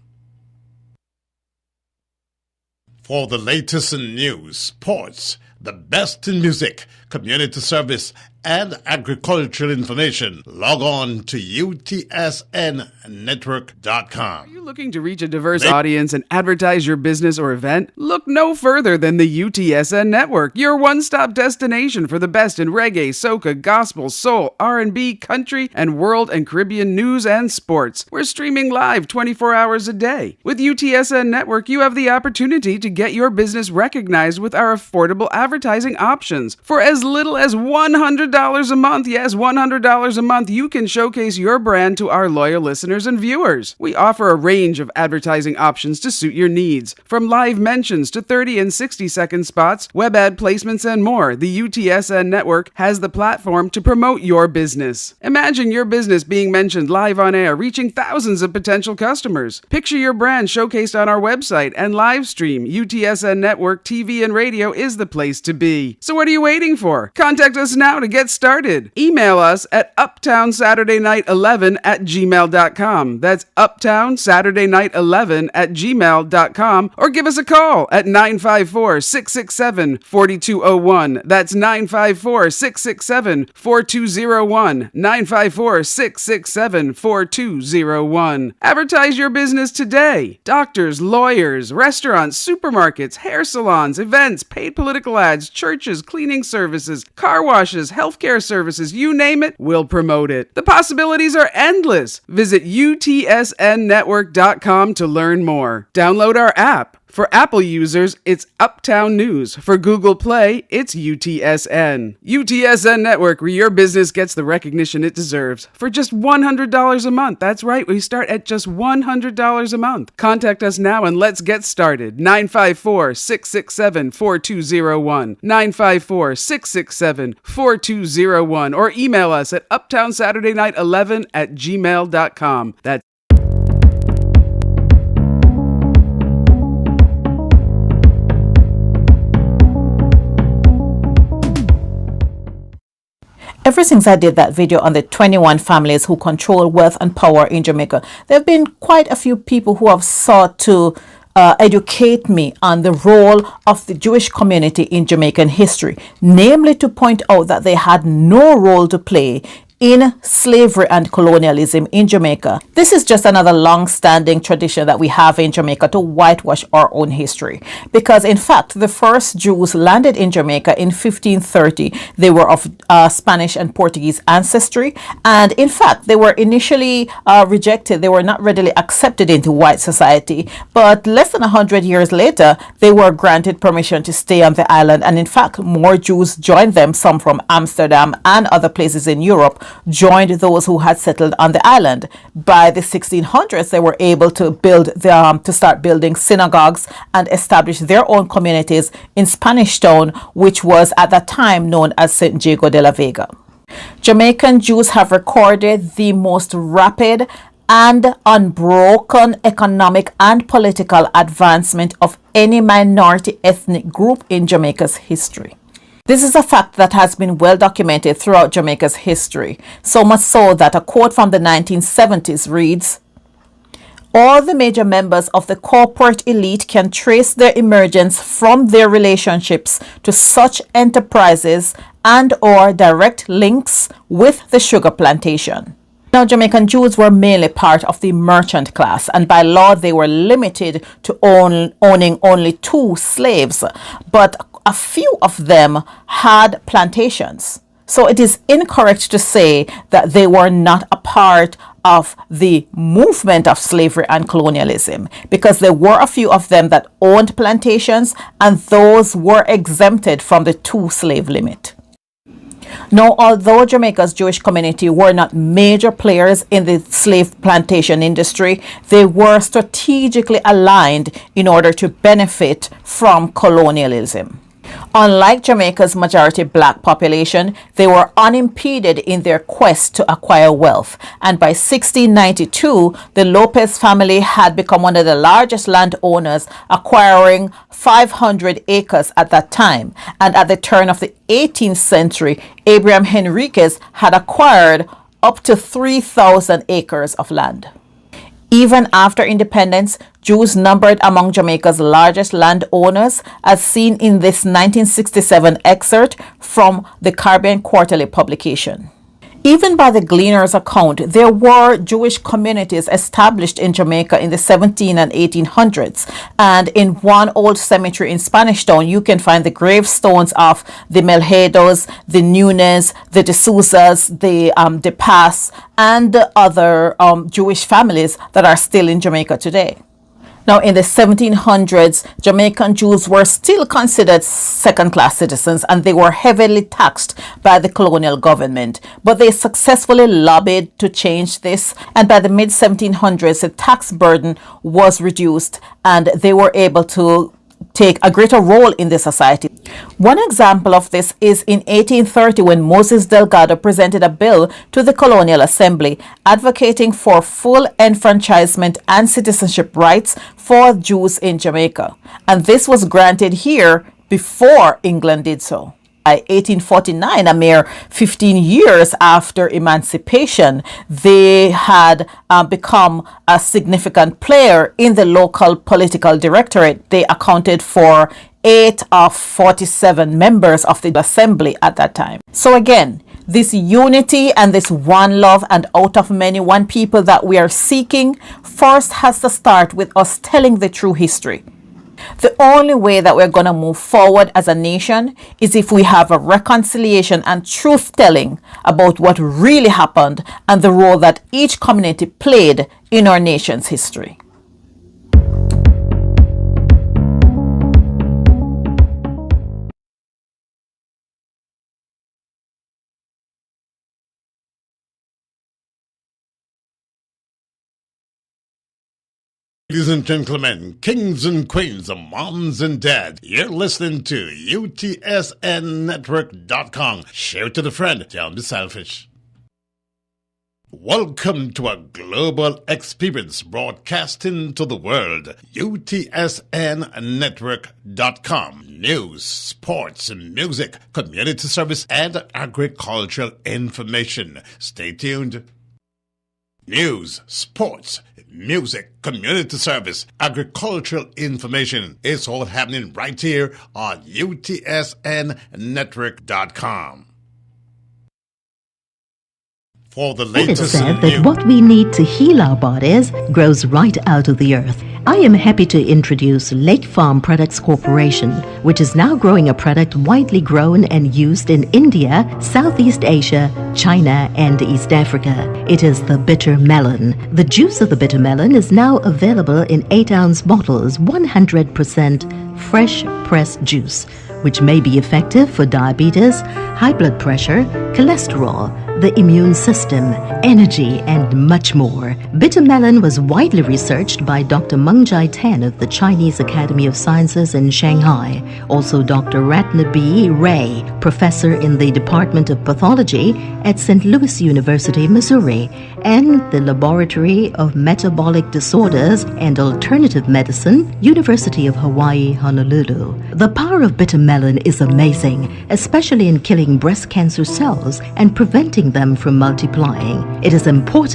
For the latest in news, sports, the best in music, community service, and agricultural information, log on to UTSNnetwork.com. Are you looking to reach a diverse audience and advertise your business or event? Look no further than the UTSN Network, your one-stop destination for the best in reggae, soca, gospel, soul, R&B, country, and world and Caribbean news and sports. We're streaming live 24 hours a day. With UTSN Network, you have the opportunity to get your business recognized with our affordable advertising options. For as little as $100 a month, yes, $100 a month, you can showcase your brand to our loyal listeners and viewers. We offer a range of advertising options to suit your needs, from live mentions to 30 and 60-second spots, web ad placements, and more. The UTSN Network has the platform to promote your business. Imagine your business being mentioned live on air, reaching thousands of potential customers. Picture your brand showcased on our website and live stream. UTSN Network TV and radio is the place to be. So what are you waiting for? Contact us now to get started. Email us at uptownsaturdaynight11@gmail.com. That's uptownsaturdaynight11@gmail.com, or give us a call at 954-667-4201. That's 954-667-4201. 954-667-4201. Advertise your business today. Doctors, lawyers, restaurants, supermarkets, hair salons, events, paid political ads, churches, cleaning services, car washes, healthcare services, you name it, we'll promote it. The possibilities are endless. Visit utsnnetwork.com to learn more. Download our app. For Apple users, it's Uptown News. For Google Play, it's UTSN. UTSN Network, where your business gets the recognition it deserves. For just $100 a month. That's right, we start at just $100 a month. Contact us now and let's get started. 954-667-4201. 954-667-4201. Or email us at uptownsaturdaynight11@gmail.com. That's Ever since I did that video on the 21 families who control wealth and power in Jamaica, there have been quite a few people who have sought to educate me on the role of the Jewish community in Jamaican history, namely to point out that they had no role to play in slavery and colonialism in Jamaica. This is just another long-standing tradition that we have in Jamaica to whitewash our own history. Because in fact, the first Jews landed in Jamaica in 1530. They were of Spanish and Portuguese ancestry. And in fact, they were initially rejected. They were not readily accepted into white society. But less than 100 years later, they were granted permission to stay on the island. And in fact, more Jews joined them, some from Amsterdam and other places in Europe, joined those who had settled on the island. By the 1600s, they were able to start building synagogues and establish their own communities in Spanish Town, which was at that time known as St. Diego de la Vega. Jamaican Jews have recorded the most rapid and unbroken economic and political advancement of any minority ethnic group in Jamaica's history. This is a fact that has been well documented throughout Jamaica's history, so much so that a quote from the 1970s reads, "All the major members of the corporate elite can trace their emergence from their relationships to such enterprises and or direct links with the sugar plantation." Now, Jamaican Jews were mainly part of the merchant class, and by law they were limited to owning only 2 slaves, but a few of them had plantations. So it is incorrect to say that they were not a part of the movement of slavery and colonialism, because there were a few of them that owned plantations, and those were exempted from the 2-slave limit. Now, although Jamaica's Jewish community were not major players in the slave plantation industry, they were strategically aligned in order to benefit from colonialism. Unlike Jamaica's majority black population, they were unimpeded in their quest to acquire wealth, and by 1692, the Lopez family had become one of the largest landowners, acquiring 500 acres at that time. And at the turn of the 18th century, Abraham Henriquez had acquired up to 3,000 acres of land. Even after independence, Jews numbered among Jamaica's largest landowners, as seen in this 1967 excerpt from the Caribbean Quarterly publication. Even by the Gleaner's account, there were Jewish communities established in Jamaica in the 1700s and 1800s. And in one old cemetery in Spanish Town, you can find the gravestones of the Melhedos, the Nunes, the De Souzas, the De Paz, and the other Jewish families that are still in Jamaica today. Now, in the 1700s, Jamaican Jews were still considered second-class citizens, and they were heavily taxed by the colonial government. But they successfully lobbied to change this, and by the mid-1700s, the tax burden was reduced, and they were able to take a greater role in the society. One example of this is in 1830, when Moses Delgado presented a bill to the Colonial Assembly advocating for full enfranchisement and citizenship rights for Jews in Jamaica. And this was granted here before England did so. By 1849, a mere 15 years after emancipation, they had become a significant player in the local political directorate. They accounted for 8 of 47 members of the assembly at that time. So again, this unity and this one love and out of many one people that we are seeking first has to start with us telling the true history. The only way that we're going to move forward as a nation is if we have a reconciliation and truth-telling about what really happened and the role that each community played in our nation's history. Ladies and gentlemen, kings and queens, moms and dads, you're listening to UTSNnetwork.com. Share it to the friend. Don't be selfish. Welcome to a global experience broadcasting to the world. UTSNnetwork.com. News, sports, music, community service, and agricultural information. Stay tuned. News, sports, music, community service, agricultural information. It's all happening right here on UTSNnetwork.com. For the latest It is said news. that what we need to heal our bodies grows right out of the earth. I am happy to introduce Lake Farm Products Corporation, which is now growing a product widely grown and used in India, Southeast Asia, China, and East Africa. It is the bitter melon. The juice of the bitter melon is now available in 8-ounce bottles, 100% fresh pressed juice, which may be effective for diabetes, high blood pressure, cholesterol, the immune system, energy, and much more. Bitter melon was widely researched by Dr. Mungjai Tan of the Chinese Academy of Sciences in Shanghai. Also Dr. Ratnabe Ray, professor in the Department of Pathology at St. Louis University, Missouri, and the Laboratory of Metabolic Disorders and Alternative Medicine, University of Hawaii, Honolulu. The power of bitter melon is amazing, especially in killing breast cancer cells and preventing them from multiplying. It is important